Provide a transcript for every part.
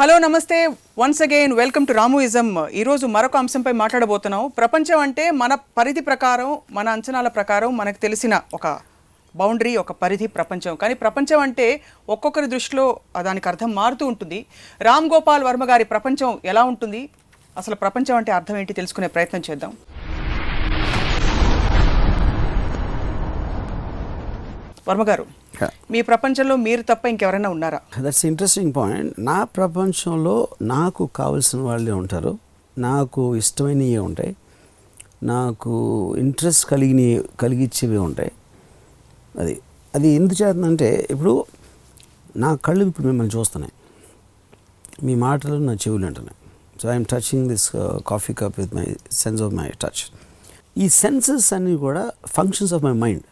Hello నమస్తే once again welcome to రాముయిజం. ఈరోజు మరొక అంశంపై మాట్లాడబోతున్నాం. ప్రపంచం అంటే మన పరిధి ప్రకారం, మన అంచనాల ప్రకారం మనకు తెలిసిన ఒక బౌండరీ, ఒక పరిధి ప్రపంచం. కానీ ప్రపంచం అంటే ఒక్కొక్కరి దృష్టిలో దానికి అర్థం మారుతూ ఉంటుంది. రామ్ గోపాల్ వర్మ గారి ప్రపంచం ఎలా ఉంటుంది, అసలు ప్రపంచం అంటే అర్థం ఏంటి తెలుసుకునే ప్రయత్నం చేద్దాం. వర్మ గారు, మీ ప్రపంచంలో మీరు తప్ప ఇంకెవరైనా ఉన్నారా? That's interesting point. నా ప్రపంచంలో నాకు కావాల్సిన వాళ్ళే ఉంటారు, నాకు ఇష్టమైనవి ఉంటాయి, నాకు ఇంట్రెస్ట్ కలిగించేవి ఉంటాయి. అది ఎందుకు చేస్తుందంటే, ఇప్పుడు నా కళ్ళు ఇప్పుడు మిమ్మల్ని చూస్తున్నాయి, మీ మాటలు నా చెవులు వింటున్నాయి. So I'm touching this coffee cup with my sense of my touch. ఈ సెన్సెస్ అన్నీ కూడా ఫంక్షన్స్ ఆఫ్ మై మైండ్.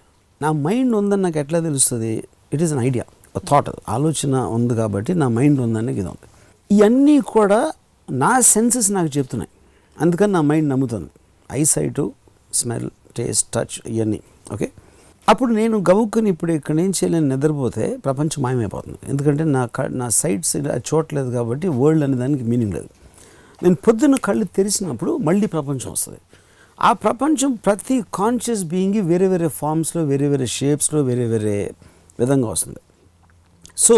నా మైండ్ ఉందని నాకు ఎట్లా తెలుస్తుంది? It is an idea, thought, ఆలోచన ఉంది కాబట్టి నా మైండ్ ఉందని ఇది ఉంది. ఇవన్నీ కూడా నా సెన్సెస్ నాకు చెప్తున్నాయి, అందుకని నా మైండ్ నమ్ముతుంది. ఐసైటు, స్మెల్, టేస్ట్, టచ్, ఇవన్నీ ఓకే. అప్పుడు నేను గవుక్కుని ఇప్పుడు ఇక్కడి నుంచి నేను నిద్రపోతే ప్రపంచం మాయమైపోతుంది. ఎందుకంటే నా సైట్స్ చూడలేదు కాబట్టి వరల్డ్ అనే దానికి మీనింగ్ లేదు. నేను పొద్దున్న కళ్ళు తెరిచినప్పుడు మళ్ళీ ప్రపంచం వస్తుంది. ఆ ప్రపంచం ప్రతి కాన్షియస్ బీయింగ్ వేరే వేరే ఫామ్స్లో, వేరే వేరే షేప్స్లో, వేరే వేరే విధంగా వస్తుంది. So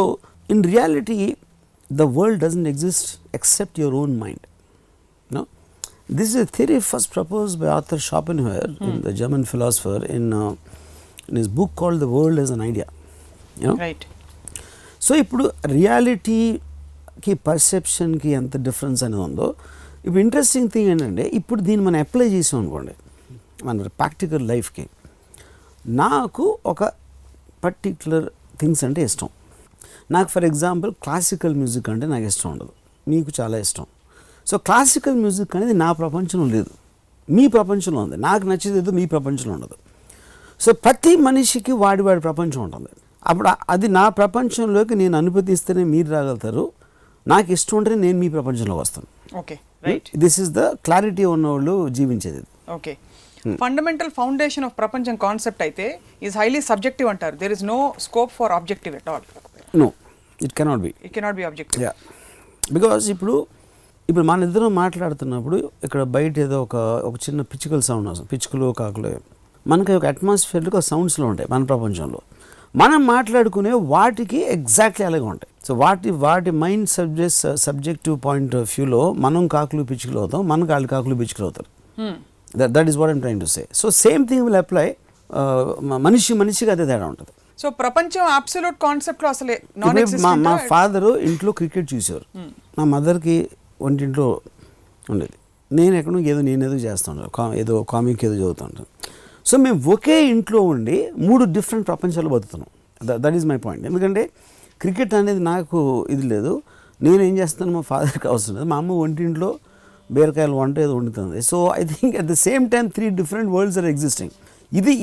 in reality the world doesn't exist except your own mind. No, this is a theory first proposed by Arthur Schopenhauer, the German philosopher, in his book called the world as an idea. Right. So ఇప్పుడు రియాలిటీకి పర్సెప్షన్కి ఎంత difference అనేది ఉందో, ఇప్పుడు interesting thing ఏంటంటే, ఇప్పుడు దీన్ని మనం అప్లై చేసాం అనుకోండి మన ప్రాక్టికల్ లైఫ్కి. నాకు ఒక పర్టిక్యులర్ థింగ్స్ అంటే ఇష్టం. నాకు ఫర్ ఎగ్జాంపుల్ క్లాసికల్ మ్యూజిక్ అంటే నాకు ఇష్టం ఉండదు, మీకు చాలా ఇష్టం. సో క్లాసికల్ మ్యూజిక్ అనేది నా ప్రపంచంలో లేదు, మీ ప్రపంచంలో ఉంది. నాకు నచ్చేది మీ ప్రపంచంలో ఉండదు. సో ప్రతి మనిషికి వాడి ప్రపంచం ఉంటుంది. అప్పుడు అది నా ప్రపంచంలోకి నేను అనుమతిస్తేనే మీరు రాగలుగుతారు, నాకు ఇష్టం ఉంటేనే నేను మీ ప్రపంచంలోకి వస్తాను. Okay, right. This is the clarity ఉన్నవాళ్ళు జీవించేది. ఓకే. ఫండమెంటల్ ఫౌండేషన్ ఆఫ్ ప్రపంచం కాన్సెప్ట్ అయితే ఈజ్ హైలీ సబ్జెక్టివ్ అంటారు. There is no scope for objective at all. No, it cannot be. It cannot be objective. Ya, because ఇప్పుడు మన ఇద్దరం మాట్లాడుతున్నప్పుడు ఇక్కడ బయట ఏదో ఒక చిన్న పిచ్చుకల సౌండ్ వస్తుంది, పిచ్చుకలు, కాకులు, మనకి ఒక అట్మాస్ఫియర్లో ఒక సౌండ్స్లో ఉంటాయి మన ప్రపంచంలో. మనం మాట్లాడుకునే వాటికి ఎగ్జాక్ట్లీ అలాగే ఉంటాయి. సో వాటి మైండ్ సబ్జెక్టివ్ పాయింట్ ఆఫ్ వ్యూలో మనం కాకులు పిచ్చుకలు అవుతాం, మనకు వాళ్ళు కాకులు పిచ్చుకలు అవుతారు. That is what I'm trying to say. So same thing will apply. మనిషికి అదే తేడా ఉంటుంది. సో ప్రపంచం అబ్సల్యూట్ కాన్సెప్ట్లో అసలే నాన్ ఎగ్జిస్టెంట్. మా ఫాదరు ఇంట్లో క్రికెట్ చూసేవారు, మా మదర్కి వంటింట్లో ఉండేది, నేనేదో చేస్తాను, ఏదో కామిక్ ఏదో చదువుతుంటాను. సో మేము ఒకే ఇంట్లో ఉండి 3 డిఫరెంట్ ప్రపంచాలు బతుకుతున్నాం. That is my point. ఎందుకంటే క్రికెట్ అనేది నాకు ఇది లేదు, నేనేం చేస్తాను మా ఫాదర్కి అవసరం లేదు. మా అమ్మ వంటింట్లో బీరకాయలు వంట ఏదో వండుతుంది. So I think at the same time 3 different worlds are existing.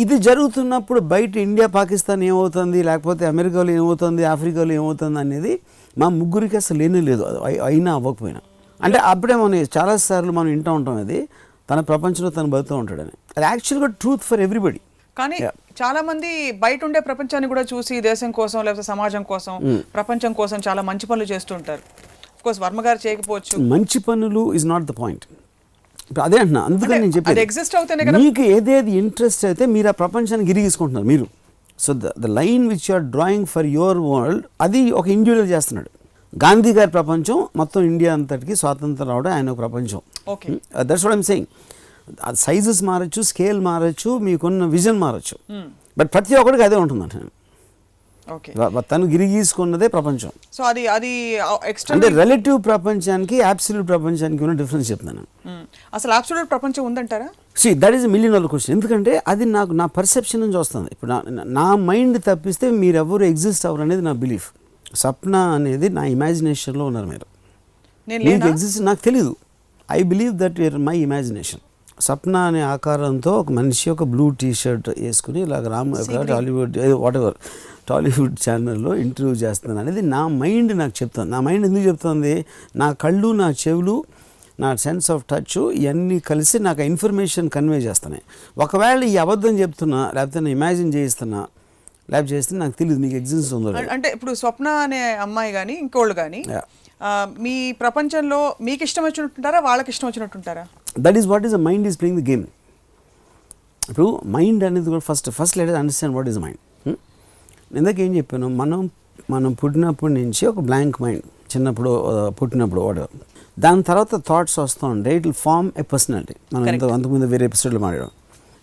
ఇది జరుగుతున్నప్పుడు బయట ఇండియా, పాకిస్తాన్ ఏమవుతుంది, లేకపోతే అమెరికాలో ఏమవుతుంది, ఆఫ్రికాలో ఏమవుతుంది అనేది మా ముగ్గురికి అసలు లేనే లేదు. అయినా అవ్వకపోయినా అంటే అప్పుడే మనం చాలాసార్లు మనం వింటూ ఉంటాం, అది తన ప్రపంచంలో తను బతుకుతూ ఉంటాడని. అది యాక్చువల్గా ట్రూత్ ఫర్ ఎవ్రీబడి. కానీ చాలా మంది బయట ఉండే ప్రపంచాన్ని కూడా చూసి దేశం కోసం, లేకపోతే సమాజం కోసం, ప్రపంచం కోసం చాలా మంచి పనులు చేస్తూ ఉంటారు. ఆఫ్ కోర్స్ వర్మ గారు చేయకపోవచ్చు. మంచి పనులు ఇస్ నాట్ ద పాయింట్. అదే అంటున్నా, అందుకని నేను చెప్పేది ఎగ్జిస్ట్ అవుతేనే కదా. మీకు ఏదేది ఇంట్రెస్ట్ అయితే మీరు ఆ ప్రపంచాన్ని గిరిగీసుకుంటున్నారు మీరు. So the line which you are drawing for your world, అది ఒక ఇండివిజువల్ చేస్తున్నాడు. గాంధీ గారి ప్రపంచం మొత్తం ఇండియా అంతటికి స్వాతంత్రం రావడం ఆయన ఒక ప్రపంచం. That's what I'm saying. Sizes మారచ్చు, స్కేల్ మారచ్చు, మీకున్న విజన్ మారచ్చు, బట్ ప్రతి ఒక్కడికి అదే ఉంటుంది. తను గిరిగీసుకున్నదే ప్రపంచం. సో అది అంటే రిలేటివ్ ప్రపంచానికి అబ్సల్యూట్ ప్రపంచానికి ఉన్న డిఫరెన్స్ చెప్తున్నాను. అసలు అబ్సల్యూట్ ప్రపంచం ఉందంటారా? That is $1 million question. ఎందుకంటే అది నా పర్సెప్షన్ నుంచి వస్తుంది. ఇప్పుడు నా మైండ్ తప్పిస్తే మీరెవరు ఎగ్జిస్ట్ అవ్వరు అనేది నా బిలీఫ్. సప్న అనేది నా ఇమాజినేషన్లో ఉన్నారు మీరు. మీకు ఎగ్జిస్ట్ నాకు తెలీదు. I believe that you're my imagination. Sapna అనే ఆకారంతో ఒక మనిషి ఒక బ్లూ టీషర్ట్ వేసుకుని ఇలాగ టాలీవుడ్ టాలీవుడ్ ఛానల్లో ఇంటర్వ్యూ చేస్తున్నాను అనేది నా మైండ్ నాకు చెప్తుంది. నా మైండ్ ఎందుకు చెప్తుంది? నా కళ్ళు, నా చెవులు, నా సెన్స్ ఆఫ్ టచ్ ఇవన్నీ కలిసి నాకు ఇన్ఫర్మేషన్ కన్వే చేస్తున్నాయి. ఒకవేళ ఈ అబద్ధం చెప్తున్నా, లేకపోతే నేను ఇమాజిన్ చేయిస్తున్నా, ల్యాబ్ చేస్తే నాకు తెలియదు మీకు ఎగ్జిస్ట్ ఉందో. అంటే ఇప్పుడు స్వప్న అనే అమ్మాయి కానీ ఇంకోళ్ళు కానీ మీ ప్రపంచంలో మీకు ఇష్టం వచ్చినట్టుంటారా, వాళ్ళకి ఇష్టం వచ్చినట్టుంటారా? That is what is the mind is playing the game. ఇప్పుడు మైండ్ అనేది కూడా first let understand what is mind. ఇందాక ఏం చెప్పాను, మనం పుట్టినప్పటి నుంచి ఒక బ్లాంక్ మైండ్, చిన్నప్పుడు పుట్టినప్పుడు వాడేవారు. దాని తర్వాత థాట్స్ వస్తూ ఉంటాయి, it will form a personality. మనం అంతకుముందు వేరే ఎపిసోడ్లో మాట్లాడాం.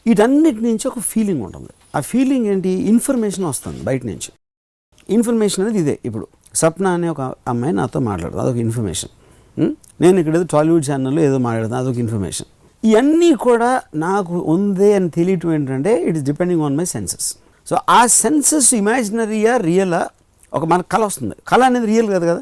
వీటన్నిటి నుంచి ఒక ఫీలింగ్ ఉంటుంది. ఆ ఫీలింగ్ ఏంటి? ఇన్ఫర్మేషన్ వస్తుంది బయట నుంచి. ఇన్ఫర్మేషన్ అనేది ఇదే. ఇప్పుడు సప్న అనే ఒక అమ్మాయి నాతో మాట్లాడుతుంది, అదొక ఇన్ఫర్మేషన్. నేను ఇక్కడ ఏదో టాలీవుడ్ ఛానల్లో ఏదో మాట్లాడుతాను, అదొక ఇన్ఫర్మేషన్. ఇవన్నీ కూడా నాకు ఉంది అని తెలియటం ఏంటంటే it is depending on my senses. So ఆ సెన్సెస్ ఇమాజినరీయా రియలా, ఒక మన కళ వస్తుంది. కళ అనేది రియల్ కాదు కదా.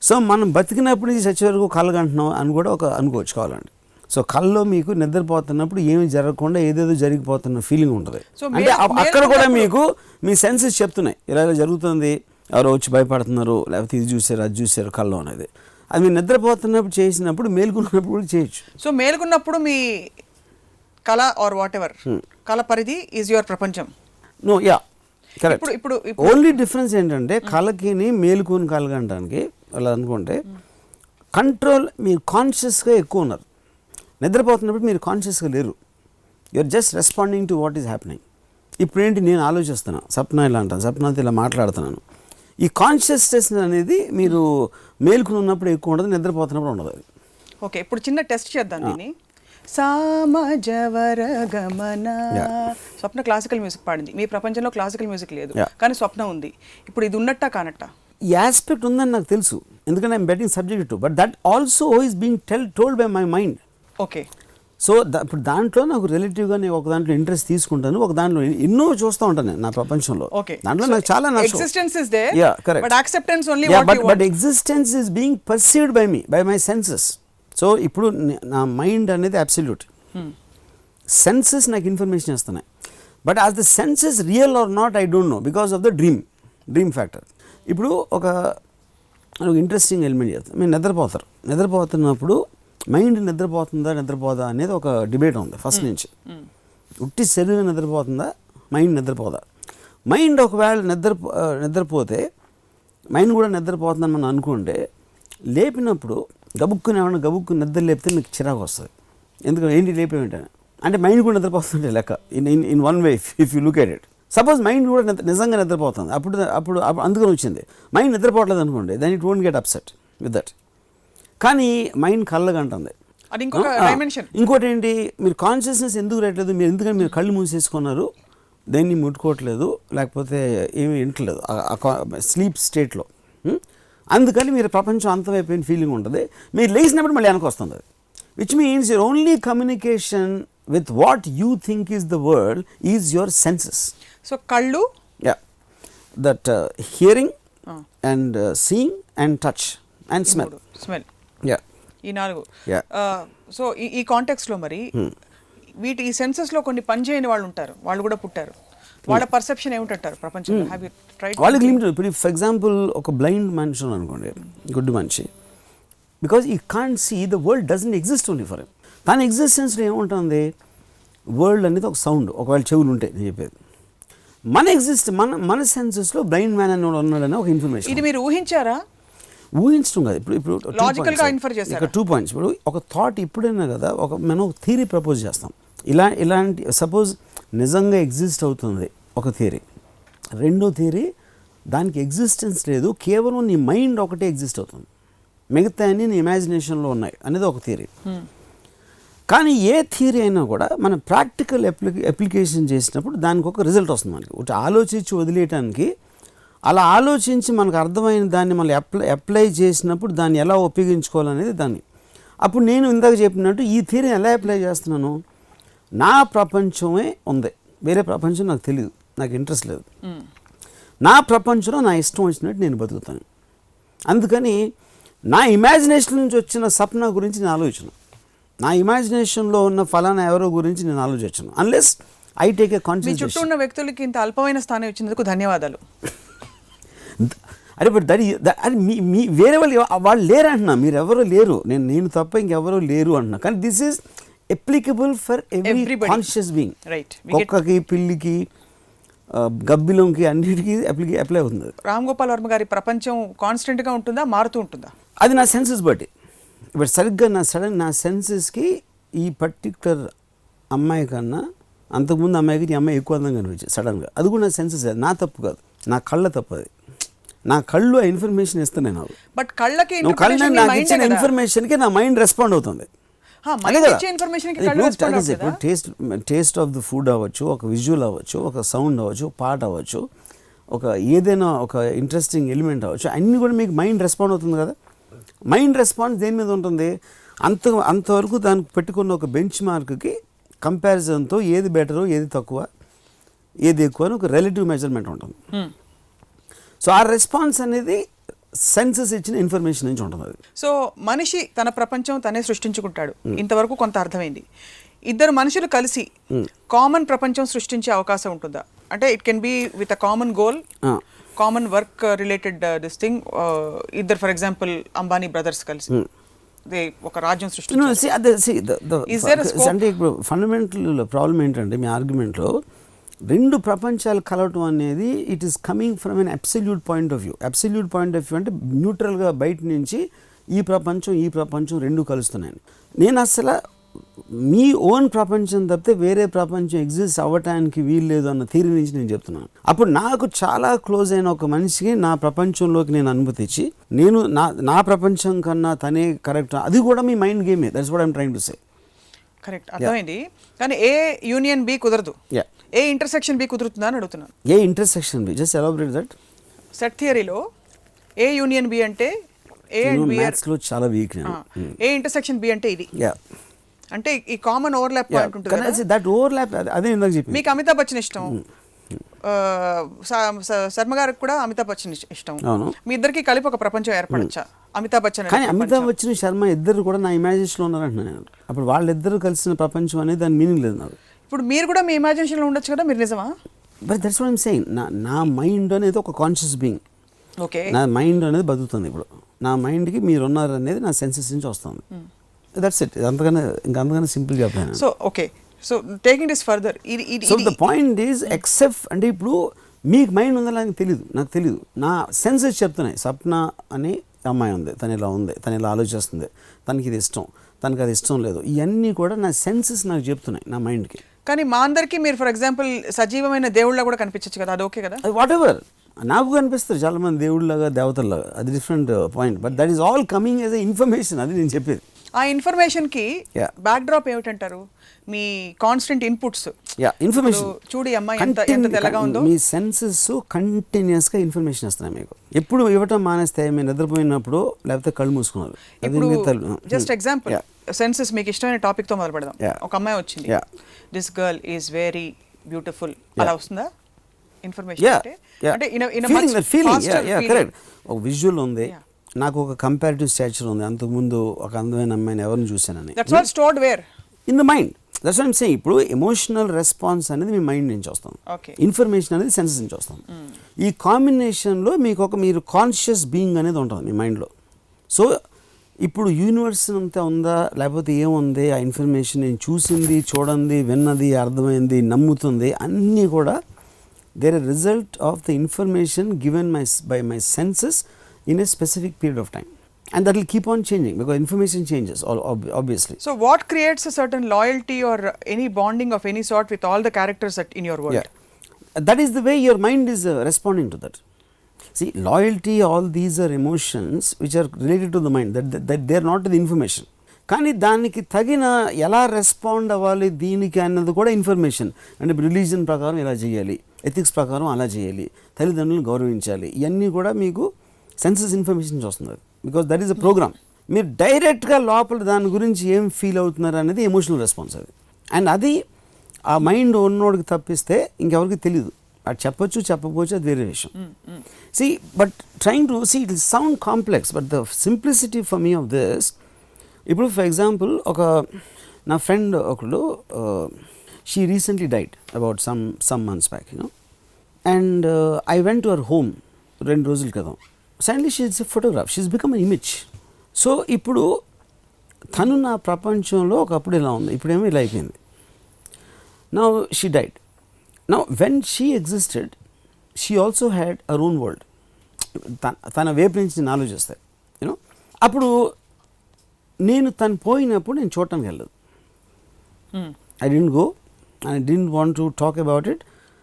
సో మనం బతికినప్పటి నుంచి చచ్చే వరకు కళ అంటున్నాం అని కూడా అనుకోవచ్చు కావాలండి. సో కళ్ళలో మీకు నిద్రపోతున్నప్పుడు ఏమి జరగకుండా ఏదేదో జరిగిపోతున్న ఫీలింగ్ ఉంటుంది. అంటే అక్కడ కూడా మీకు మీ సెన్సెస్ చెప్తున్నాయి, ఇలా జరుగుతుంది, ఎవరో వచ్చి భయపడుతున్నారు, లేకపోతే ఇది చూసారు అది చూసారు కళ్ళలో అనేది. అది మీరు నిద్రపోతున్నప్పుడు చేసినప్పుడు, మేలుకున్నప్పుడు కూడా చేయొచ్చు. సో మేలుకున్నప్పుడు మీ కళ ఆర్ వాట్ ఎవర్ కళ పరిధి ఈజ్ యువర్ ప్రపంచం. No ya correct. ఇప్పుడు ఓన్లీ డిఫరెన్స్ ఏంటంటే కళకి మేలుకుని కలగడానికి అలా అనుకుంటే కంట్రోల్ మీరు కాన్షియస్గా ఎక్కువ ఉన్నారు. నిద్రపోతున్నప్పుడు మీరు కాన్షియస్గా లేరు, you're just responding to what is happening. ఇప్పుడు ఏంటి, నేను ఆలోచిస్తున్నాను, సప్న ఇలా అంటాను, సప్నతో ఇలా మాట్లాడుతున్నాను. ఈ కాన్షియస్నెస్ అనేది మీరు మేలుకుని ఉన్నప్పుడు ఎక్కువ ఉండదు, నిద్రపోతున్నప్పుడు ఉండదు. అది ఓకే. ఇప్పుడు చిన్న టెస్ట్ చేద్దాం దీన్ని. సామజవర గమన. స్వప్న క్లాసికల్ మ్యూజిక్ పాడింది, మీ ప్రపంచంలో క్లాసికల్ మ్యూజిక్ లేదు, కానీ స్వప్న ఉంది. ఇప్పుడు ఇది ఉన్నట్టా కానట్టా? ఈ ఆస్పెక్ట్ ఉందని నాకు తెలుసు, ఎందుకంటే I'm betting subject to, but that also is being told by my mind. Okay. So ఇప్పుడు దాంట్లో నాకు రిలేటివ్గా నేను ఒక దాంట్లో ఇంట్రెస్ట్ తీసుకుంటాను, ఒక దాంట్లో ఎన్నో చూస్తూ ఉంటాను నేను నా ప్రపంచంలో. దాంట్లో నాకు చాలా but existence is being perceived by me, by my senses. So ఇప్పుడు నా మైండ్ అనేది అబ్సల్యూట్, సెన్సెస్ నాకు ఇన్ఫర్మేషన్ ఇస్తున్నాయి. But as the senses real are not I don't know, because of the dream factor. ఇప్పుడు ఒక ఇంట్రెస్టింగ్ ఎలిమెంట్ చేస్తాను. మీరు నిద్రపోతున్నప్పుడు మైండ్ నిద్రపోదా అనేది ఒక డిబేట్ ఉంది ఫస్ట్ నుంచి. ఉట్టి శరీరం నిద్రపోతుందా, మైండ్ నిద్రపోదా? మైండ్ ఒకవేళ నిద్రపోతే మైండ్ కూడా నిద్రపోతుందని మనం అనుకుంటే, లేపినప్పుడు గబుక్కుని నిద్ర లేపితే మీకు చిరాకు వస్తుంది. ఎందుకంటే ఏంటి లేపేమిటని అంటే మైండ్ కూడా నిద్రపోతుంటే లెక్క. In one way if you look at it. Suppose mind కూడా నిజంగా నిద్రపోతుంది, అప్పుడు అందుకని వచ్చింది. మైండ్ నిద్రపోవట్లేదు అనుకోండి, then it won't get upset with that. కానీ మైండ్ కళ్ళగంటుంది. ఇంకోటి ఏంటి, మీరు కాన్షియస్నెస్ ఎందుకు రావట్లేదు, మీరు ఎందుకంటే మీరు కళ్ళు మూసేసుకున్నారు, దేన్ని ముట్టుకోవట్లేదు, లేకపోతే ఏమీ వింటలేదు స్లీప్ స్టేట్లో. అందుకని మీరు ప్రపంచం అంతమైపోయిన ఫీలింగ్ ఉంటుంది. మీరు లేచినప్పుడు మళ్ళీ వెనక వస్తుంది. Which means your only communication with what you think is the world is your senses. So కళ్ళు, that hearing and seeing and touch and smell. ఈ 4. సో ఈ కాంటెక్స్లో మరి ఈ సెన్సెస్లో కొన్ని పనిచేయని వాళ్ళు ఉంటారు, వాళ్ళు కూడా పుట్టారు. వాళ్ళ పర్సెప్షన్ ఏమిటంటారు ప్రపంచంలో? వాళ్ళకి లిమిటెడ్. ఇప్పుడు ఫర్ ఎగ్జాంపుల్ ఒక బ్లైండ్ మనిషి అనుకోండి, గుడ్ మనిషి, because I can't see the world doesn't exist only for him. తన ఎగ్జిస్టెన్స్లో ఏముంటుంది, వరల్డ్ అనేది ఒక సౌండ్, ఒకవేళ చెవులు ఉంటాయి నేను చెప్పేది. మన సెన్సెస్లో బ్లైండ్ మ్యాన్ అని ఉన్నాడని ఒక ఇన్ఫర్మేషన్. ఇది మీరు ఊహించారా? ఊహించడం కాదు. ఇప్పుడు లాజికల్గా ఇన్ఫర్ చేశారు. ఇక్కడ 2 points. ఇప్పుడు ఒక థాట్ ఇప్పుడైనా కదా మనం ఒక థియరీ ప్రపోజ్ చేస్తాం. ఇలాంటి సపోజ్ నిజంగా ఎగ్జిస్ట్ అవుతుంది ఒక థియరీ. రెండో థియరీ, దానికి ఎగ్జిస్టెన్స్ లేదు, కేవలం నీ మైండ్ ఒకటే ఎగ్జిస్ట్ అవుతుంది, మిగతా అన్ని నీ ఇమాజినేషన్లో ఉన్నాయి అనేది ఒక థియరీ. కానీ ఏ థియరీ అయినా కూడా మనం ప్రాక్టికల్ అప్లికేషన్ చేసినప్పుడు దానికి ఒక రిజల్ట్ వస్తుంది. మనకి ఒకటి ఆలోచించి వదిలేయటానికి, అలా ఆలోచించి మనకు అర్థమైన దాన్ని మళ్ళీ అప్లై చేసినప్పుడు దాన్ని ఎలా ఉపయోగించుకోవాలనేది దాన్ని. అప్పుడు నేను ఇందాక చెప్పినట్టు ఈ థియరీని ఎలా అప్లై చేస్తున్నాను, నా ప్రపంచమే ఉంది, వేరే ప్రపంచం నాకు తెలియదు, నాకు ఇంట్రెస్ట్ లేదు. నా ప్రపంచంలో నా ఇష్టం వచ్చినట్టు నేను బతుకుతాను. అందుకని నా ఇమాజినేషన్ నుంచి వచ్చిన సప్న గురించి నేను ఆలోచన, నా ఇమాజినేషన్లో ఉన్న ఫలానా ఎవరో గురించి నేను ఆలోచించను, unless I take a conscious. చుట్టూ ఉన్న వ్యక్తులకి ఇంత అల్పమైన స్థానం ఇచ్చినందుకు ధన్యవాదాలు. అరే బట్ అది మీ వేరే వాళ్ళు లేరు అంటున్నా, మీరు ఎవరో లేరు, నేను తప్ప ఇంకెవరో లేరు అంటున్నా. కానీ this is applicable for every conscious being. కుక్కకి, పిల్లికి, గబ్బిలంకి, అన్నిటికీ అప్లై అవుతుంది. రామ్ గోపాల్ వర్మ గారి ప్రపంచం కాన్స్టెంట్గా ఉంటుందా, మారుతూ ఉంటుందా? అది నా సెన్సెస్ బట్టి. ఇప్పుడు సరిగ్గా నా సెన్సెస్కి ఈ పర్టిక్యులర్ అమ్మాయి కన్నా అంతకుముందు అమ్మాయికి ఈ అమ్మాయి ఎక్కువ అందంగా కనిపించింది సడన్గా. అది కూడా నా సెన్సెస్, నా తప్పు కాదు, నా కళ్ళ తప్పు. అది నా కళ్ళు ఆ ఇన్ఫర్మేషన్ ఇస్తాను నేను. బట్ కళ్ళకి నాకు ఇచ్చిన ఇన్ఫర్మేషన్కి నా మైండ్ రెస్పాండ్ అవుతుంది. టేస్ట్ ఆఫ్ ది ఫుడ్ అవ్వచ్చు, ఒక విజువల్ అవ్వచ్చు, ఒక సౌండ్ అవ్వచ్చు, పాట అవ్వచ్చు, ఒక ఏదైనా ఒక ఇంట్రెస్టింగ్ ఎలిమెంట్ అవ్వచ్చు, అన్నీ కూడా మీకు మైండ్ రెస్పాండ్ అవుతుంది కదా. మైండ్ రెస్పాన్స్ దేని మీద ఉంటుంది? అంతవరకు దానికి పెట్టుకున్న ఒక బెంచ్ మార్క్కి కంపారిజన్తో ఏది బెటరు, ఏది తక్కువ, ఏది ఎక్కువ అని ఒక రిలేటివ్ మెజర్మెంట్ ఉంటుంది. సో ఆ రెస్పాన్స్ అనేది సెన్సెస్ ఇచ్చిన ఇన్ఫర్మేషన్ నుంచి ఉంటుంది. అది సో మనిషి తన ప్రపంచం తనే సృష్టించుకుంటాడు, ఇంతవరకు కొంత అర్థమైంది. ఇద్దరు మనుషులు కలిసి కామన్ ప్రపంచం సృష్టించే అవకాశం ఉంటుందా? అంటే it can be with a common goal, common work related this thing. ఇద్దరు ఫర్ ఎగ్జాంపుల్ అంబానీ బ్రదర్స్ కలిసి ఒక రాజ్యం సృష్టించారు. అంటే ఇప్పుడు ఫండమెంటల్ ప్రాబ్లం ఏంటంటే మీ ఆర్గ్యుమెంట్లో రెండు ప్రపంచాలు కలవటం అనేది it is coming from an absolute point of view. Absolute point of view అంటే న్యూట్రల్గా బయట నుంచి ఈ ప్రపంచం రెండు కలుస్తున్నాయి. నేను అసలు మీ ఓన్ ప్రపంచం తప్పితే వేరే ప్రపంచం ఎగ్జిస్ట్ అవ్వటానికి వీలు లేదు అన్న థియరీ నుంచి నేను చెప్తున్నాను. అప్పుడు నాకు చాలా క్లోజ్ అయిన ఒక మనిషికి నా ప్రపంచంలోకి నేను అనుమతి ఇచ్చి నేను నా ప్రపంచం కన్నా తనే కరెక్ట్, అది కూడా మీ మైండ్ గేమే. That's what I'm trying to say. Correct, అర్థమైంది. కానీ ఏ యూనియన్ బి కుదరదు, ఏ ఇంటర్సెక్షన్ బి కుదురుతుందా అని అడుగుతున్నాను. A intersection B? Just elaborate that. Set థియరీలో ఏ యూనియన్ బి అంటే ఏ అండ్ బి లో చాలా వీక్. ఏ ఇంటర్సెక్షన్ బి అంటే ఇది. అంటే ఈ కామన్ ఓవర్లాప్ పాయింట్ ఉంటుంది. దట్ ఓవర్లాప్ అదే ఇందాక చెప్పి. మీకు అమితాబ్ బచ్చన్ ఇష్టం, శర్మ గారికి కూడా అమితాబ్ బచ్చన్ ఇష్టం. మీ ఇద్దరికి కలిపి ఒక ప్రపంచం ఏర్పడచ్చా? అమితాబ్ బచ్చన్ కానీ అమితాబ్ బచ్చన్ శర్మ ఇద్దరు కూడా నా ఇమాజినేషన్లో ఉన్నారంటున్నాను నేను. అప్పుడు వాళ్ళిద్దరు కలిసిన ప్రపంచం అనేది దాని మీనింగ్ లేదు నాకు. ఇప్పుడు మీరు కూడా మీ ఇమాజినేషన్లో ఉండొచ్చు కదా, మీరు నిజమా? But that's what I'm saying. నా మైండ్ అనేది ఒక కాన్షియస్ బీయింగ్. ఓకే, నా మైండ్ అనేది బతుకుతుంది. ఇప్పుడు నా మైండ్కి మీరు ఉన్నారు అనేది నా సెన్సెస్ నుంచి వస్తుంది. That's it. అంతకన్నా సింపుల్ చెప్పాను. So okay, so taking this further, so the point is except అంటే ఇప్పుడు మీకు మైండ్ ఉందా నాకు తెలియదు, నా సెన్సెస్ చెప్తున్నాయి. సప్న అని అమ్మాయి ఉంది, తను ఇలా ఉంది, తను ఇలా ఆలోచిస్తుంది, తనకి ఇది ఇష్టం, తనకి అది ఇష్టం లేదు, ఇవన్నీ కూడా నా సెన్సెస్ నాకు చెప్తున్నాయి నా మైండ్కి. కానీ మా అందరికీ మీరు ఫర్ ఎగ్జాంపుల్ సజీవమైన దేవుళ్ళ కూడా కనిపించచ్చు కదా, అది ఓకే కదా? వాట్ ఎవర్, నాకు కనిపిస్తారు చాలామంది దేవుళ్ళలాగా, దేవతల్లాగా, అది different point. But that is all coming as a information. అది నేను చెప్పేది. ఆ ఇన్ఫర్మేషన్కి బ్యాక్ డ్రాప్ ఏమిటంటారు? మీ కాన్స్టెంట్ ఇన్పుట్స్, ఇన్ఫర్మేషన్. చూడు అమ్మాయి ఎంత తెల్లగా ఉందో. మీ సెన్సెస్ కంటిన్యూస్గా ఇన్ఫర్మేషన్ వస్తున్నాయి మీకు. ఎప్పుడు ఇవ్వటం మానేస్తే మీరు నిద్రపోయినప్పుడు, లేకపోతే కళ్ళు మూసుకున్నారు. జస్ట్ ఎగ్జాంపుల్, సెన్సెస్ మీకు ఇష్టమైన టాపిక్ తో మొదలు పెడదాం. ఒక అమ్మాయి వచ్చింది, this girl is very beautiful, అలా వస్తుందా ఇన్ఫర్మేషన్? అంటే కరెక్ట్. ఒక విజువల్ ఉంది, నాకు ఒక కంపారిటివ్ స్టాచర్ ఉంది, అంతకుముందు ఒక అందమైన అమ్మాయిని ఎవరిని చూశానని. That's all stored where? In the mind. That's what I'm saying. ఇప్పుడు ఎమోషనల్ రెస్పాన్స్ అనేది మీ మైండ్ నుంచి వస్తుంది, ఇన్ఫర్మేషన్ అనేది సెన్సెస్ నుంచి వస్తుంది. ఈ కాంబినేషన్లో మీరు కాన్షియస్ బీయింగ్ అనేది ఉంటుంది మీ మైండ్లో. సో ఇప్పుడు యూనివర్స్ అంతా ఉందా లేకపోతే ఏముంది, ఆ ఇన్ఫర్మేషన్ నేను చూసింది, చూడండి, విన్నది, అర్థమైంది, నమ్ముతుంది, అన్నీ కూడా there are result of the information given by my senses in a specific period of time, and that will keep on changing because information changes obviously. So what creates a certain loyalty or any bonding of any sort with all the characters that in your world? That is the way your mind is responding to that. See, loyalty, all these are emotions which are related to the mind, that they are not the information. కానీ దానికి తగిన ఎలా respond అవ్వాలి దీనికి అన్నది కూడా information. అంటే religion ప్రకారం ఇలా చేయాలి, ఎథిక్స్ ప్రకారం అలా చేయాలి, తల్లిదండ్రులను గౌరవించాలి, ఇవన్నీ కూడా మీకు సెన్సెస్ ఇన్ఫర్మేషన్ వస్తుంది. Because that is a program. మీరు డైరెక్ట్గా లోపల దాని గురించి ఏం ఫీల్ అవుతున్నారు అనేది ఎమోషనల్ రెస్పాన్స్ అది. అండ్ అది ఆ మైండ్ ఉన్నోడికి తప్పిస్తే ఇంకెవరికి తెలియదు. అది చెప్పొచ్చు, చెప్పకపోవచ్చు, అది వేరే విషయం. See but trying to see it will sound complex, but the simplicity for me of this. ఇప్పుడు ఫర్ ఎగ్జాంపుల్ నా ఫ్రెండ్ ఒకడు, she recently died about some months back, and I went to her home 2 రోజుల క్రితం. Suddenly she is a photograph, she is become an image. So ఇప్పుడు తను నా ప్రపంచంలో ఒకప్పుడు ఇలా ఉంది, ఇప్పుడేమో ఇలా అయిపోయింది. Now she died. Now when she existed she also had our own world. తన వైపు నుంచి నేను ఆలోచిస్తాయి, అప్పుడు నేను తను పోయినప్పుడు నేను చూడటానికి వెళ్ళదు. I didn't go and I didn't want to talk about it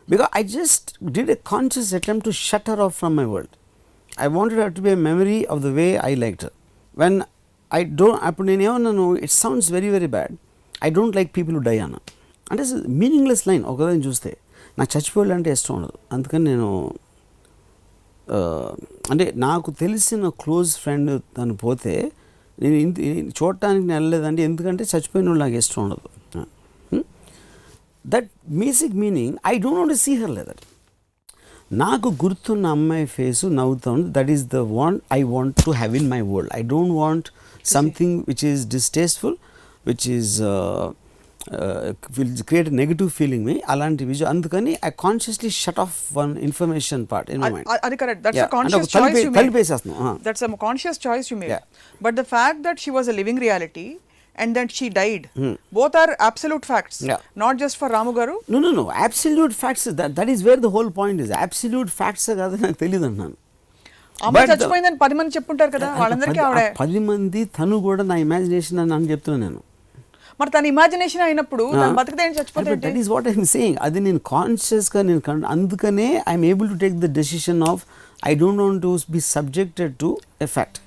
because I just did a conscious attempt to shut her off from my world. I wanted her to be a memory of the way I liked her. When I don't, అప్పుడు నేను ఏమన్నాను, it sounds very very bad, I don't like people who die అన్న. అంటే meaningless line ఒకదాన్ని చూస్తే. నాకు చచ్చిపోయాలంటే ఇష్టం ఉండదు. అందుకని నేను అంటే నాకు తెలిసిన క్లోజ్ ఫ్రెండ్ తను పోతే నేను చూడటానికి వెళ్ళలేదంటే ఎందుకంటే చచ్చిపోయిన వాళ్ళు నాకు ఇష్టం ఉండదు. That basic meaning I don't want to see her like that. నాకు గుర్తున్న అమ్మాయి ఫేసు నవ్వుతా ఉంది. That is the one I want to have in my world. I don't want something which is distasteful, which is create negative feeling మీ అలాంటి visual. అందుకని I consciously shut off one information part in my mind. అది correct. That's a conscious choice you made. కలిపేసేస్తున్నాం. That's a conscious choice you made. But the fact that she was a living reality and that she died, both are absolute facts. Not just for Ramu garu. No. Absolute facts, that is where the whole point is. Absolute facts కాదు నాకు తెలియదు అన్నాను. అమ్మ చచ్చిపోయిందని 10 మంది చెప్పుంటారు కదా, వాళ్ళందరికీ ఆవిడ 10 మంది తను కూడా నా ఇమాజినేషన్ అని అని చెప్తున్నాను నేను. మరి తన ఇమాజినేషన్ అయినప్పుడు తను బతికితే చచ్చిపోతే that is what I'm saying. అది నేను కాన్షియస్గా నేను అందుకనే I'm able to take the decision of I don't want to be subjected to a fact.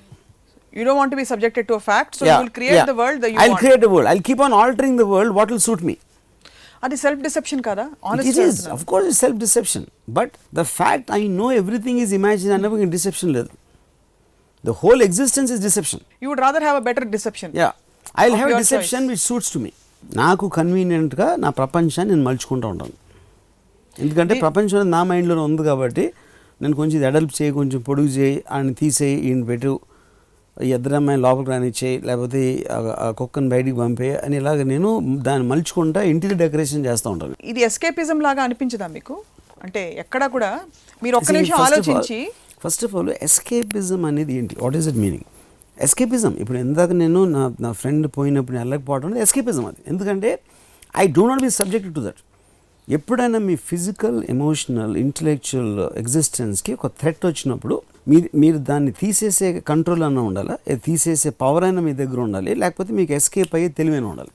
You don't want to be subjected to a fact, so you will create the world that you want. I'll create a world. I'll keep on altering the world what will suit me. అది self deception కదా? It is, of course it's self deception, but the fact I know everything is imagined అన్నప్పుడు deception లేదు. The whole existence is deception. You would rather have a better deception. Yeah, I'll have a deception which suits to me. నాకు కన్వీనియంట్గా నా ప్రపంచాన్ని నేను మలుచుకుంటూ ఉంటాను. ఎందుకంటే ప్రపంచం నా మైండ్లో ఉంది కాబట్టి నేను కొంచెం ఇది అడల్ప్ చేయి, కొంచెం పొడుగు చేయి, ఆయన తీసేయి, ఈయన పెట్టు, ఈ ఇద్దరమ్మాయిని లోపలికి రానిచ్చేయి, లేకపోతే ఆ కుక్కను బయటికి పంపే అని ఇలాగ నేను దాన్ని మలుచుకుంటా ఇంటికి డెకరేషన్ చేస్తూ ఉంటాను. ఇది ఎస్కేపిజం లాగా అనిపించదా మీకు? అంటే ఎక్కడా కూడా మీరు ఒక్క నిమిషం ఆలోచించి. ఫస్ట్ ఆఫ్ ఆల్ ఎస్కేపిజం అనేది ఏంటి? What is it meaning? Escapism ఇప్పుడు ఇందాక నేను నా ఫ్రెండ్ పోయినప్పుడు వెళ్ళకపోవడం అనేది ఎస్కేపిజం. అది ఎందుకంటే I do not be subjected to that. ఎప్పుడైనా మీ ఫిజికల్, ఎమోషనల్, ఇంటలెక్చువల్ ఎగ్జిస్టెన్స్కి ఒక థ్రెట్ వచ్చినప్పుడు మీరు దాన్ని తీసేసే కంట్రోల్ అన్న ఉండాలి, తీసేసే పవర్ అయినా మీ దగ్గర ఉండాలి, లేకపోతే మీకు ఎస్కేప్ అయ్యి తెలివైన ఉండాలి.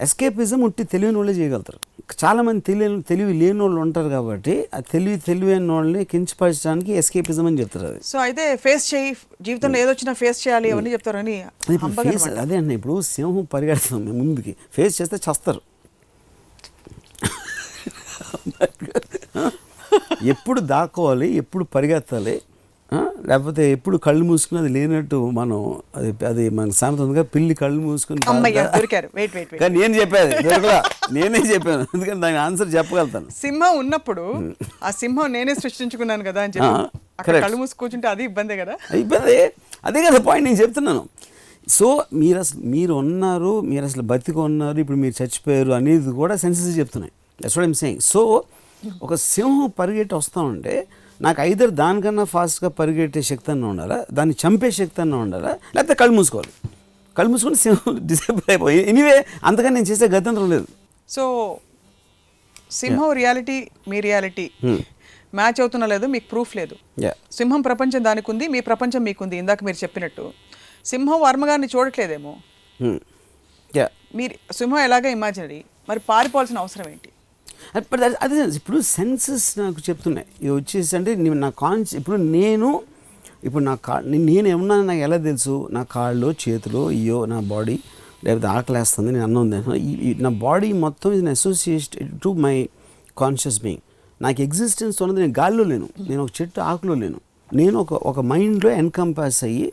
ఎస్కేపిజం ఉట్టి తెలివైన వాళ్ళే చేయగలుగుతారు. చాలామంది తెలివి లేని వాళ్ళు ఉంటారు కాబట్టి ఆ తెలివైన వాళ్ళని కించపరచడానికి ఎస్కేపిజం అని చెప్తారు. అది సో అయితే ఫేస్ చేయి, జీవితంలో ఏదొచ్చినా ఫేస్ చేయాలి అవన్నీ చెప్తారని. అదే అండి, ఇప్పుడు సింహం పరిగెడతాం ముందుకి, ఫేస్ చేస్తే చస్తారు. ఎప్పుడు దాక్కోవాలి, ఎప్పుడు పరిగెత్తాలి, లేకపోతే ఎప్పుడు కళ్ళు మూసుకుని అది లేనట్టు మనం అది మనకు సామెత ఉందిగా, పిల్లి కళ్ళు మూసుకుని. కానీ నేను చెప్పాను, నేనే చెప్పాను, ఎందుకంటే దాని ఆన్సర్ చెప్పగలుగుతాను. సింహం ఉన్నప్పుడు ఆ సింహం నేనే సృష్టించుకున్నాను కదా అని చెప్పి అక్కడ కళ్ళు మూసి కూర్చుంటే అది ఇబ్బందే కదా. ఇబ్బంది, అదే కదా పాయింట్ నేను చెప్తున్నాను. సో మీరు ఉన్నారు, మీరు అసలు బతికి ఉన్నారు, ఇప్పుడు మీరు చచ్చిపోయారు అనేది కూడా సెన్సెస్ చెప్తున్నాయి. That's what I am saying. So ఒక సింహం పరిగెట్టి వస్తూ ఉంటే నాకు ఐదర్ దానికన్నా ఫాస్ట్గా పరిగెట్టే శక్తి అన్న ఉండాలా, దాన్ని చంపే శక్తి అన్న ఉండాలా, లేకపోతే కళ్ళు మూసుకోవాలి. కళ్ళు మూసుకొని సింహం డిసేబుల్ అయిపోయి ఎనీవే అంతగా నేను చేసే గతంత్రం లేదు. సో సింహం రియాలిటీ, మీ రియాలిటీ మ్యాచ్ అవుతున్నా లేదు, మీకు ప్రూఫ్ లేదు. సింహం ప్రపంచం దానికి ఉంది, మీ ప్రపంచం మీకుంది. ఇందాక మీరు చెప్పినట్టు సింహం వర్మగారిని చూడట్లేదేమో. మీరు సింహం ఎలాగ ఇమాజినరీ, మరి పారిపోవాల్సిన అవసరం ఏంటి? అదే ఇప్పుడు సెన్సెస్ నాకు చెప్తున్నాయి. ఇది వచ్చేసి అంటే నా ఇప్పుడు నేను ఏమన్నా నాకు ఎలా తెలుసు? నా కాళ్ళు, చేతులు, అయ్యో నా బాడీ, లేకపోతే ఆకలేస్తుంది, నేను అన్నం తిన్నాను, నా బాడీ మొత్తం ఇది associated to my conscious being. నాకు ఎగ్జిస్టెన్స్ ఉన్నది, నేను గాల్లో లేను, నేను ఒక చెట్టు ఆకులో లేను, నేను ఒక మైండ్లో ఎన్కంపాస్ అయ్యి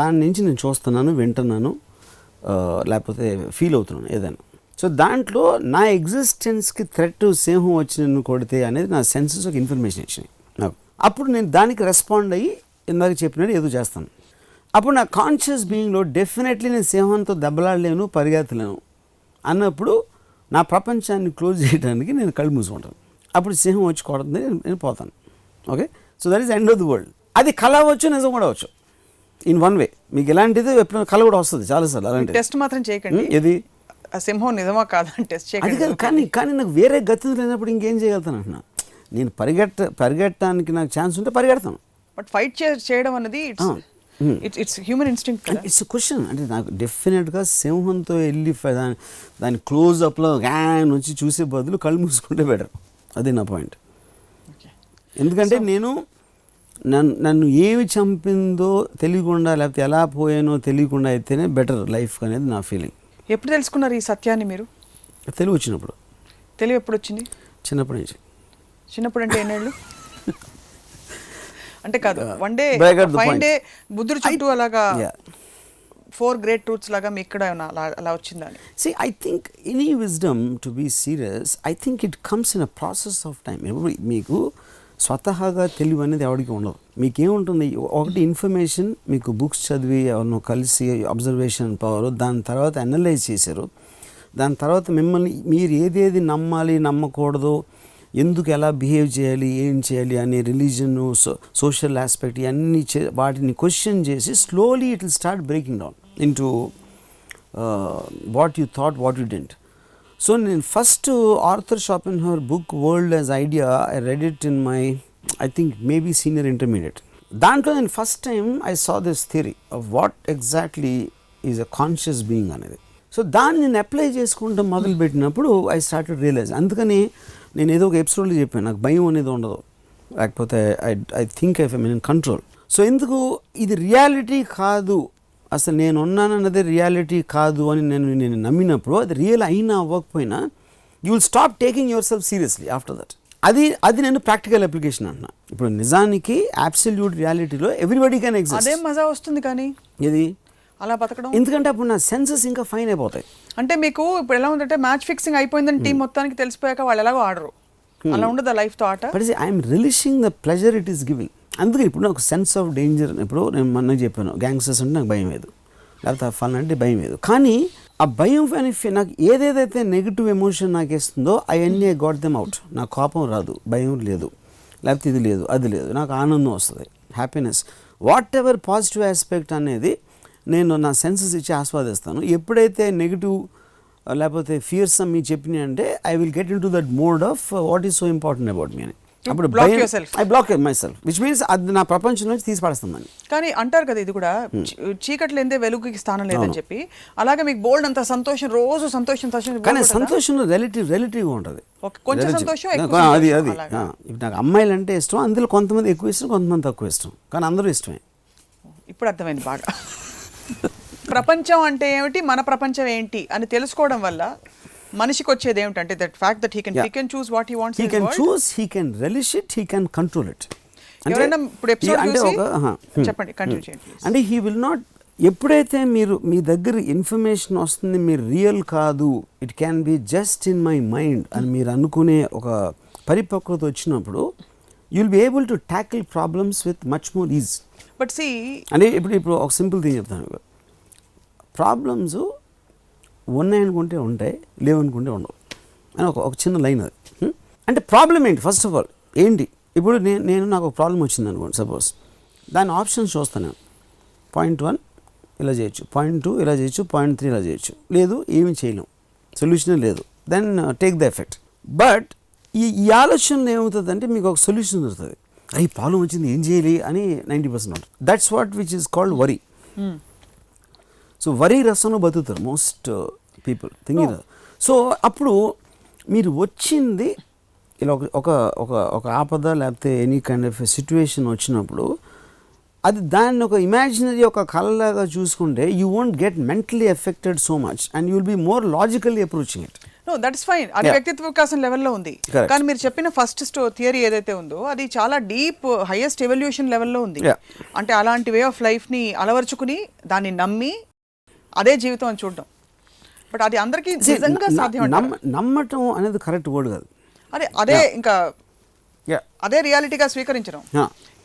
దాని నుంచి నేను చూస్తున్నాను, వింటున్నాను, లేకపోతే ఫీల్ అవుతున్నాను ఏదైనా. సో దాంట్లో నా ఎగ్జిస్టెన్స్కి థ్రెట్ సింహం వచ్చి నన్ను కొడితే అనేది నా సెన్సెస్ ఒక ఇన్ఫర్మేషన్ ఇచ్చినాయి నాకు. అప్పుడు నేను దానికి రెస్పాండ్ అయ్యి ఇందాక చెప్పినట్టు ఏదో చేస్తాను. అప్పుడు నా కాన్షియస్ బీయింగ్లో డెఫినెట్లీ నేను సింహంతో దెబ్బలాడలేను, పరిగెత్తలేను అన్నప్పుడు నా ప్రపంచాన్ని క్లోజ్ చేయడానికి నేను కళ్ళు మూసుకుంటాను. అప్పుడు సింహం వచ్చి కొడుతుంది, నేను పోతాను. Okay, so that is end of the world. అది కళ అవ్వచ్చు, నిజం కూడా అవ్వచ్చు, ఇన్ వన్ వే. మీకు ఎలాంటిది ఎప్పుడైనా కళ కూడా వస్తుంది చాలాసార్లు. అలాంటి టెస్ట్ మాత్రం చేయకండి. ఇది సింహం నిజమా కాదని టెస్ట్ చేయకండి. కానీ నాకు వేరే గతి లేనప్పుడు ఇంకేం చేయగలుగుతాను అంటున్నా. నేను పరిగెట్టడానికి నాకు ఛాన్స్ ఉంటే పరిగెడతాను. బట్ ఫైట్ చేయడం అనేది ఇట్స్ హ్యూమన్ ఇన్స్టింక్ట్ కదా. ఇట్స్ క్వశ్చన్ అంటే నాకు డెఫినెట్గా సింహంతో వెళ్ళి దాని క్లోజ్అప్లో గ్యాన్ వచ్చి చూసే బదులు కళ్ళు మూసుకుంటే బెటర్. అది నా పాయింట్. ఎందుకంటే నేను నన్ను ఏమి చంపిందో తెలియకుండా లేకపోతే ఎలా పోయానో తెలియకుండా అయితేనే బెటర్ లైఫ్ అనేది నా ఫీలింగ్. ఎప్పుడు తెలుసుకున్నారు ఈ సత్యాన్ని మీరు? తెలివి వచ్చినప్పుడు. తెలివి ఎప్పుడు వచ్చింది? చిన్నప్పటి నుంచి. చిన్నప్పుడు అంటే ఎన్నేళ్ళు? అంటే కాదు, వన్ డే ఫైన్ డే బుద్ధుడు చుట్టూ అలాగా 4 great truths లాగా మీ ఇక్కడ అలా వచ్చిందని. See, I think any wisdom, to be serious, I think it comes in a process of time. మీకు స్వతహాగా తెలివి అనేది ఎవరికి ఉండదు. మీకేముంటుంది, ఒకటి ఇన్ఫర్మేషన్ మీకు బుక్స్ చదివి ఎవరినో కలిసి అబ్జర్వేషన్ పవర్, దాని తర్వాత అనలైజ్ చేశారు, దాని తర్వాత మిమ్మల్ని మీరు ఏదేది నమ్మాలి నమ్మకూడదు, ఎందుకు ఎలా బిహేవ్ చేయాలి ఏం చేయాలి అనే రిలీజన్ సోషల్ ఆస్పెక్ట్ ఇవన్నీ వాటిని క్వశ్చన్ చేసి slowly it will start breaking down into what you thought what you didn't. So నేను first Arthur Schopenhauer book world as idea I read it in my I think maybe senior intermediate. దాంట్లో నేను first time I saw this theory of what exactly is a conscious being అనేది. So దాన్ని నేను apply చేసుకుంటూ మొదలుపెట్టినప్పుడు I started realise. అందుకని నేను ఏదో ఒక ఎపిసోడ్లో చెప్పాను, నాకు భయం అనేది ఉండదు, లేకపోతే I think I mean control. So ఎందుకు ఇది రియాలిటీ కాదు, అసలు నేను ఉన్నానన్నదే రియాలిటీ కాదు అని నేను నమ్మినప్పుడు అది రియల్ అయినా అవ్వకపోయినా you will stop taking yourself seriously after that. అది నేను ప్రాక్టికల్ అప్లికేషన్ అంటున్నా. ఇప్పుడు నిజానికి అబ్సల్యూట్ రియాలిటీలో ఎవ్రీబడి కెన్ ఎగ్జిస్ట్. అదే మజా వస్తుంది కానీ ఇది అలా బతకడం. ఎందుకంటే అప్పుడు నా సెన్సెస్ ఇంకా ఫైన్ అయిపోతాయి. అంటే మీకు ఇప్పుడు ఎలా ఉందంటే మ్యాచ్ ఫిక్సింగ్ అయిపోయిందని టీం మొత్తానికి తెలిసిపోయాక వాళ్ళు ఎలాగో ఆడరు. అలా ఉండదు లైఫ్తో ఆట. But I'm relishing the pleasure it is giving. అందుకే ఇప్పుడు నాకు సెన్స్ ఆఫ్ డేంజర్, ఇప్పుడు నేను మొన్న చెప్పాను గ్యాంగ్స్టర్స్ అంటే నాకు భయం లేదు, లేకపోతే ఫన్ అంటే భయం లేదు. కానీ ఆ భయం నాకు ఏదేదైతే నెగిటివ్ ఎమోషన్ నాకు ఇస్తుందో అవన్నీ ఐ గాట్ దెమ్ అవుట్. నాకు కోపం రాదు, భయం లేదు, లేకపోతే ఇది లేదు అది లేదు, నాకు ఆనందం వస్తుంది, happiness, what ever positive aspect అనేది నేను నా సెన్సెస్ ఇచ్చి ఆస్వాదిస్తాను. ఎప్పుడైతే నెగిటివ్ లేకపోతే ఫియర్స్ మీ చెప్పినాయి అంటే I will get in to that mode of what is so important about me అని. అప్పుడు I block myself, which means అది నా ప్రపంచం నుంచి తీసి పడేస్తుందని. కానీ అంటారు కదా ఇది కూడా చీకట్లు ఎందే వెలుగుకి స్థానం లేదని చెప్పి, అలాగే మీకు బోల్డ్ అంత సంతోషం, రోజు సంతోషం. కానీ సంతోషంలో రిలేటివ్గా ఉంటుంది. కొంచెం సంతోషం అది ఇప్పుడు నాకు అమ్మాయిలు అంటే ఇష్టం, అందులో కొంతమంది ఎక్కువ ఇష్టం కొంతమంది తక్కువ ఇష్టం, కానీ అందరూ ఇష్టమే. ఇప్పుడు అర్థమైంది బాగా. ప్రపంచం అంటే ఏమిటి, మన ప్రపంచం ఏంటి అని తెలుసుకోవడం వల్ల మనిషికి వచ్చేది ఏమిటంటే that fact that he can choose what he wants. He can choose, he can relish it, he can control it. ఎవరైనా ఇప్పుడు ఎపిసోడ్ చూసి చెప్పండి, కంటిన్యూ చేయండి. అంటే హీ విల్ నాట్, ఎప్పుడైతే మీరు మీ దగ్గర ఇన్ఫర్మేషన్ వస్తుంది మీరు రియల్ కాదు, it can be just in my mind అని మీరు అనుకునే ఒక పరిపక్వత వచ్చినప్పుడు you will be able to tackle problems with much more ease. But see అంటే ఇప్పుడు ఒక సింపుల్ థింగ్ చెప్తాను, ప్రాబ్లమ్స్ ఉన్నాయనుకుంటే ఉంటాయి, లేవనుకుంటే ఉండవు అని ఒక చిన్న లైన్ అది. అంటే ప్రాబ్లం ఏంటి ఫస్ట్ ఆఫ్ ఆల్ ఏంటి? ఇప్పుడు నేను నాకు ఒక ప్రాబ్లం వచ్చింది అనుకోండి, సపోజ్ దాని ఆప్షన్స్ చూస్తాను. పాయింట్ 1 ఇలా చేయొచ్చు, పాయింట్ 2 ఇలా చేయొచ్చు, పాయింట్ 3 ఇలా చేయొచ్చు, లేదు ఏమీ చేయలేం, సొల్యూషనే లేదు, then take the effect. But ఈ ఆలోచనలో ఏమవుతుందంటే మీకు ఒక సొల్యూషన్ దొరుకుతుంది, ఈ ప్రాబ్లం వచ్చింది ఏం చేయాలి అని 90% ఉంటుంది. That's what which is called worry. So worry రసంలో బతుకుతారు మోస్ట్ పీపుల్ థింకింగ్. సో అప్పుడు మీరు వచ్చింది ఇలా ఒక ఆపద లేకపోతే ఎనీ కైండ్ ఆఫ్ సిచ్యువేషన్ వచ్చినప్పుడు అది దాన్ని ఒక ఇమాజినరీ ఒక కళలాగా చూసుకుంటే you won't get mentally affected so much and you will be more logically approaching it. No that's fine, అది వ్యక్తిత్వ వికాసం లెవెల్లో ఉంది. కానీ మీరు చెప్పిన ఫస్ట్ థియరీ ఏదైతే ఉందో అది చాలా డీప్ హైయెస్ట్ ఎవల్యూషన్ లెవెల్లో ఉంది. అంటే అలాంటి వే ఆఫ్ లైఫ్ని అలవర్చుకుని దాన్ని నమ్మి అదే జీవితం అని చూడడం. బట్ అది అందరికీ నిజంగా సాధ్యం. నమ్మటం అనేది కరెక్ట్ వర్డ్ కాదు, అదే ఇంకా అదే రియాలిటీగా స్వీకరించడం.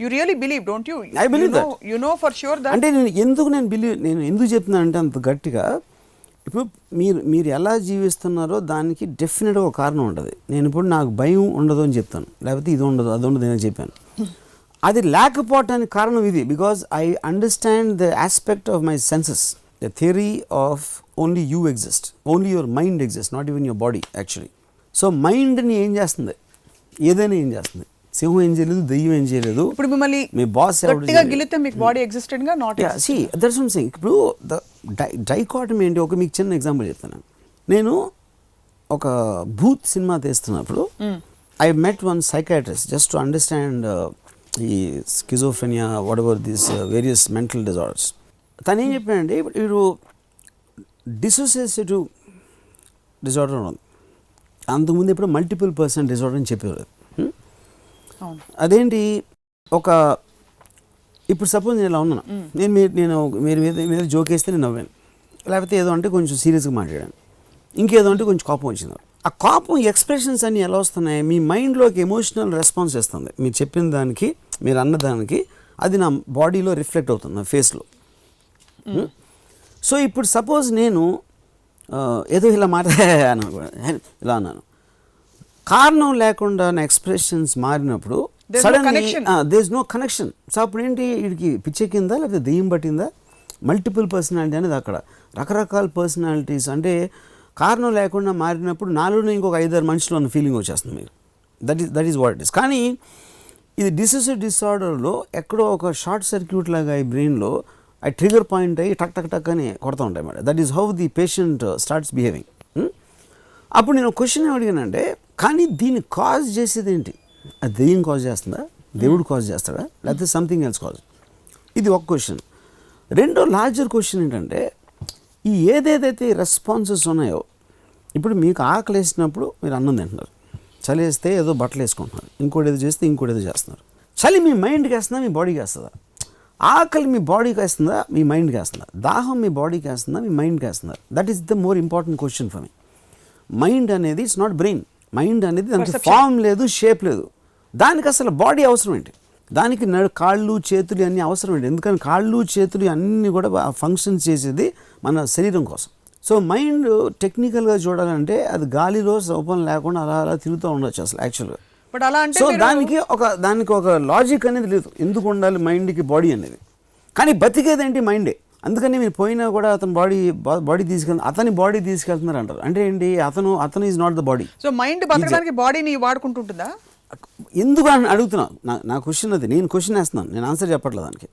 You really believe, don't you? I believe that. You know for sure that. అంటే నేను ఎందుకు చెప్తున్నాను అంటే అంత గట్టిగా, ఇప్పుడు మీరు ఎలా జీవిస్తున్నారో దానికి డెఫినెట్గా ఒక కారణం ఉంటుంది. నేను ఇప్పుడు నాకు భయం ఉండదు అని చెప్తాను, లేకపోతే ఇది ఉండదు అది ఉండదు అని చెప్పాను. అది లేకపోవటానికి కారణం ఇది, because I understand the aspect of my senses. The theory of only you exist, only your mind exists, not even your body actually. So mind ni ఏం చేస్తుంది, ఏదైనా ఏం చేస్తుంది, సింహం ఏం చేయలేదు, దెయ్యం ఏం చేయలేదు. ఇప్పుడు మిమ్మల్ని మీ బాస్ గట్టిగా గిలితే మీకు బాడీ ఎగ్జిస్టెడ్ గా not see that's what I'm saying. ఇప్పుడు డైకాటమీ ఏంటి, ఒక మీకు చిన్న ఎగ్జాంపుల్ చెప్తాను. నేను ఒక భూత్ సినిమా తీస్తున్నప్పుడు I met one psychiatrist just to understand ఈ schizophrenia whatever these various mental disorders. తను ఏం చెప్పాడంటే, ఇప్పుడు డిసోసియేటివ్ డిజార్డర్ ఉంది, అంతకుముందు ఇప్పుడు మల్టిపుల్ పర్సన్ డిజార్డర్ అని చెప్పేవారు. అదేంటి, ఒక ఇప్పుడు సపోజ్ నేను ఇలా ఉన్నాను, నేను మీరు మీద జోక్ వేస్తే నేను నవ్వాను, లేకపోతే ఏదో అంటే కొంచెం సీరియస్గా మాట్లాడాను, ఇంకేదో అంటే కొంచెం కోపం వచ్చింది. ఆ కోపం ఎక్స్ప్రెషన్స్ అన్నీ ఎలా వస్తున్నాయి, మీ మైండ్లోకి ఎమోషనల్ రెస్పాన్స్ ఇస్తుంది. మీరు చెప్పిన దానికి, మీరు అన్నదానికి అది నా బాడీలో రిఫ్లెక్ట్ అవుతుంది, నా ఫేస్లో. సో ఇప్పుడు సపోజ్ నేను ఏదో ఇలా మాట్లాడాను, ఇలా అన్నాను, కారణం లేకుండా నా ఎక్స్ప్రెషన్స్ మారినప్పుడు suddenly there is no connection. So అప్పుడు ఏంటి, వీడికి పిచ్చెక్కిందా లేకపోతే దెయ్యం పట్టిందా? మల్టిపుల్ పర్సనాలిటీ అనేది అక్కడ రకరకాల పర్సనాలిటీస్, అంటే కారణం లేకుండా మారినప్పుడు నాలోనే ఇంకొక 5-6 మనుషులు అన్న ఫీలింగ్ వచ్చేస్తుంది మీకు. That is what it is. కానీ ఇది డిసోసియేటివ్ డిసార్డర్లో ఎక్కడో ఒక షార్ట్ సర్క్యూట్ లాగా ఈ బ్రెయిన్లో ఆ ట్రిగర్ పాయింట్ అయ్యి టక్ టక్ టక్ అని కొడతా ఉంటాయి అన్నమాట. That is how the patient starts behaving. అప్పుడు నేను క్వశ్చన్ అడిగానంటే, కానీ దీన్ని కాజ్ చేసేది ఏంటి? అది దెయ్యం కాజ్ చేస్తుందా, దేవుడు కాజ్ చేస్తాడా, లేకపోతే సంథింగ్ ఎల్స్ కాజ్? ఇది ఒక క్వశ్చన్. రెండో లార్జర్ క్వశ్చన్ ఏంటంటే, ఈ ఏదేదైతే రెస్పాన్సెస్ ఉన్నాయో, ఇప్పుడు మీకు ఆకలి వేసినప్పుడు మీరు అన్నం తింటున్నారు, చలి వేస్తే ఏదో బట్టలు వేసుకుంటున్నారు, ఇంకోటి ఏదో చేస్తే ఇంకోటి ఏదో చేస్తున్నారు. చలి మీ మైండ్కి వేస్తుందా, మీ బాడీకి వేస్తుందా? ఆకలి మీ బాడీకి వేస్తుందా, మీ మైండ్కి వేస్తుందా? దాహం మీ బాడీకి వేస్తుందా, మీ మైండ్కి వేస్తుందా? That is the more important question for me. Mind అనేది ఇట్స్ నాట్ బ్రెయిన్. మైండ్ అనేది దానికి ఫామ్ లేదు, షేప్ లేదు. దానికి అసలు బాడీ అవసరం ఏంటి? దానికి కాళ్ళు చేతులు అన్నీ అవసరం ఏంటి? ఎందుకని కాళ్ళు చేతులు అన్నీ కూడా ఫంక్షన్ చేసేది మన శరీరం కోసం. సో మైండ్ టెక్నికల్గా చూడాలంటే అది గాలిలో రూపం లేకుండా అలా అలా తిరుగుతూ ఉండొచ్చు అసలు యాక్చువల్గా. బట్ అలా అంటే సో దానికి ఒక లాజిక్ అనేది లేదు, ఎందుకు ఉండాలి మైండ్కి బాడీ అనేది. కానీ బతికేదేంటి మైండే. అందుకని మీరు పోయినా కూడా అతని బాడీ అతని బాడీ తీసుకెళ్తున్నారు అంటారు. అంటే ఏంటి, అతను is not the body. So mind బతకడానికి బాడీని వాడుకుంటుంటుందా? ఎందుకు అని అడుగుతున్నా, నా క్వశ్చన్ అది. నేను క్వశ్చన్ వేస్తున్నాను, నేను ఆన్సర్ చెప్పట్లేదు దానికి.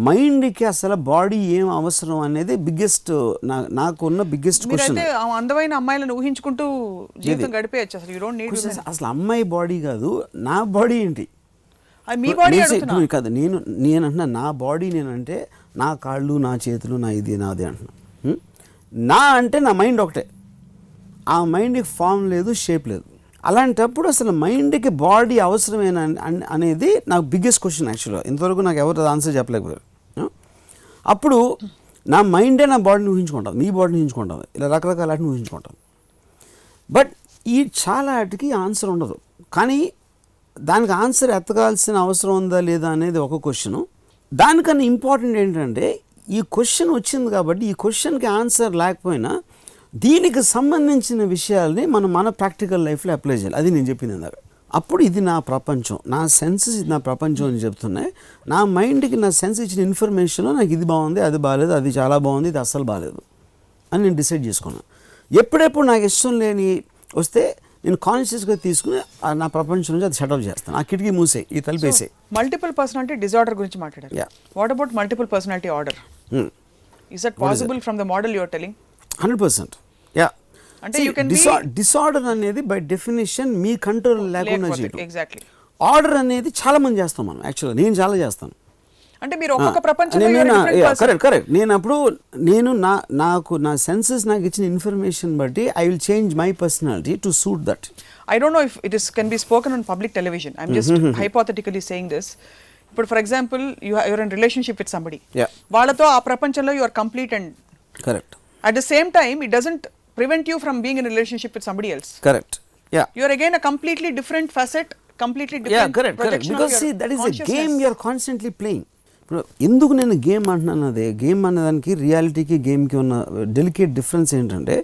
మైండ్కి అసలు బాడీ ఏం అవసరం అనేది బిగ్గెస్ట్, నాకున్న బిగ్గెస్ట్ క్వశ్చన్. అందమైన అమ్మాయిలను ఊహించుకుంటూ జీవితం గడిపేయచ్చు, అసలు యు డోంట్ నీడ్. అసలు అమ్మాయి బాడీ కాదు, నా బాడీ ఏంటి? మీ బాడీ కాదు, నేను అంటున్నా నా బాడీ. నేనంటే నా కాళ్ళు, నా చేతులు, నా ఇది నాది అంటున్నా. నా అంటే నా మైండ్ ఒకటే, ఆ మైండ్కి ఫామ్ లేదు, షేప్ లేదు. అలాంటప్పుడు అసలు మైండ్కి బాడీ అవసరమేనా అనేది నాకు బిగ్గెస్ట్ క్వశ్చన్ యాక్చువల్గా. ఇంతవరకు నాకు ఎవరు ఆన్సర్ చెప్పలేకపోయారు. అప్పుడు నా మైండే నా బాడీని ఊహించుకుంటాను, మీ బాడీని ఊహించుకుంటాను, ఇలా రకరకాల వాటిని ఊహించుకుంటాను. బట్ ఈ చాలా వాటికి ఆన్సర్ ఉండదు. కానీ దానికి ఆన్సర్ ఎత్తగాల్సిన అవసరం ఉందా లేదా అనేది ఒక క్వశ్చను. దానికన్నా ఇంపార్టెంట్ ఏంటంటే, ఈ క్వశ్చన్ వచ్చింది కాబట్టి ఈ క్వశ్చన్కి ఆన్సర్ లేకపోయినా దీనికి సంబంధించిన విషయాల్ని మన ప్రాక్టికల్ లైఫ్లో అప్లై చేయాలి. అది నేను చెప్పింది ఇందాక. అప్పుడు ఇది నా ప్రపంచం, నా సెన్సెస్ ఇది నా ప్రపంచం అని చెప్తున్నాయి. నా మైండ్కి నా సెన్స్ ఇచ్చిన ఇన్ఫర్మేషన్లో నాకు ఇది బాగుంది, అది బాగాలేదు, అది చాలా బాగుంది, ఇది అస్సలు బాగాలేదు అని నేను డిసైడ్ చేసుకున్నాను. ఎప్పుడెప్పుడు నాకు ఇష్టం లేని వస్తే నేను కాన్షియస్గా తీసుకుని నా ప్రపంచం నుంచి అది షటప్ చేస్తాను. ఆ కిటికీ మూసే, ఈ తలిపేసే. మల్టిపుల్ పర్సనాలిటీ డిజార్డర్ గురించి మాట్లాడారు. What about multiple personality order? Is that possible from the model you are telling? 100%. Ya. అంటే డిసార్డర్ అనేది బై డెఫినేషన్ మీ కంట్రోల్ లేకుండా చేయడం. ఎగ్జాక్ట్లీ. ఆర్డర్ అనేది చాలా మంది చేస్తాం మనం. యాక్చువల్గా నేను చాలా చేస్తాను. అంటే మీరు ఒక్కొక్క ప్రపంచంలో కరెక్ట్. నేను నాకు నా సెన్సెస్ నాకు ఇచ్చిన ఇన్ఫర్మేషన్ బట్టి I will change my personality to suit that. I don't know if it can be spoken on public television. I'm just hypothetically saying this. But for example, you're in relationship with somebody. Yeah. వాళ్ళతో ఆ ప్రపంచంలో you are complete and correct. At the same time, it doesn't prevent you from being in a relationship with somebody else. Correct. Yeah. You're again a completely different facet, completely different. Yeah, correct. Because see, that is a game you're constantly playing. ఇప్పుడు ఎందుకు నేను game అంటున్నాను, అదే game అనేదానికి రియాలిటీకి గేమ్కి ఉన్న delicate difference ఏంటంటే,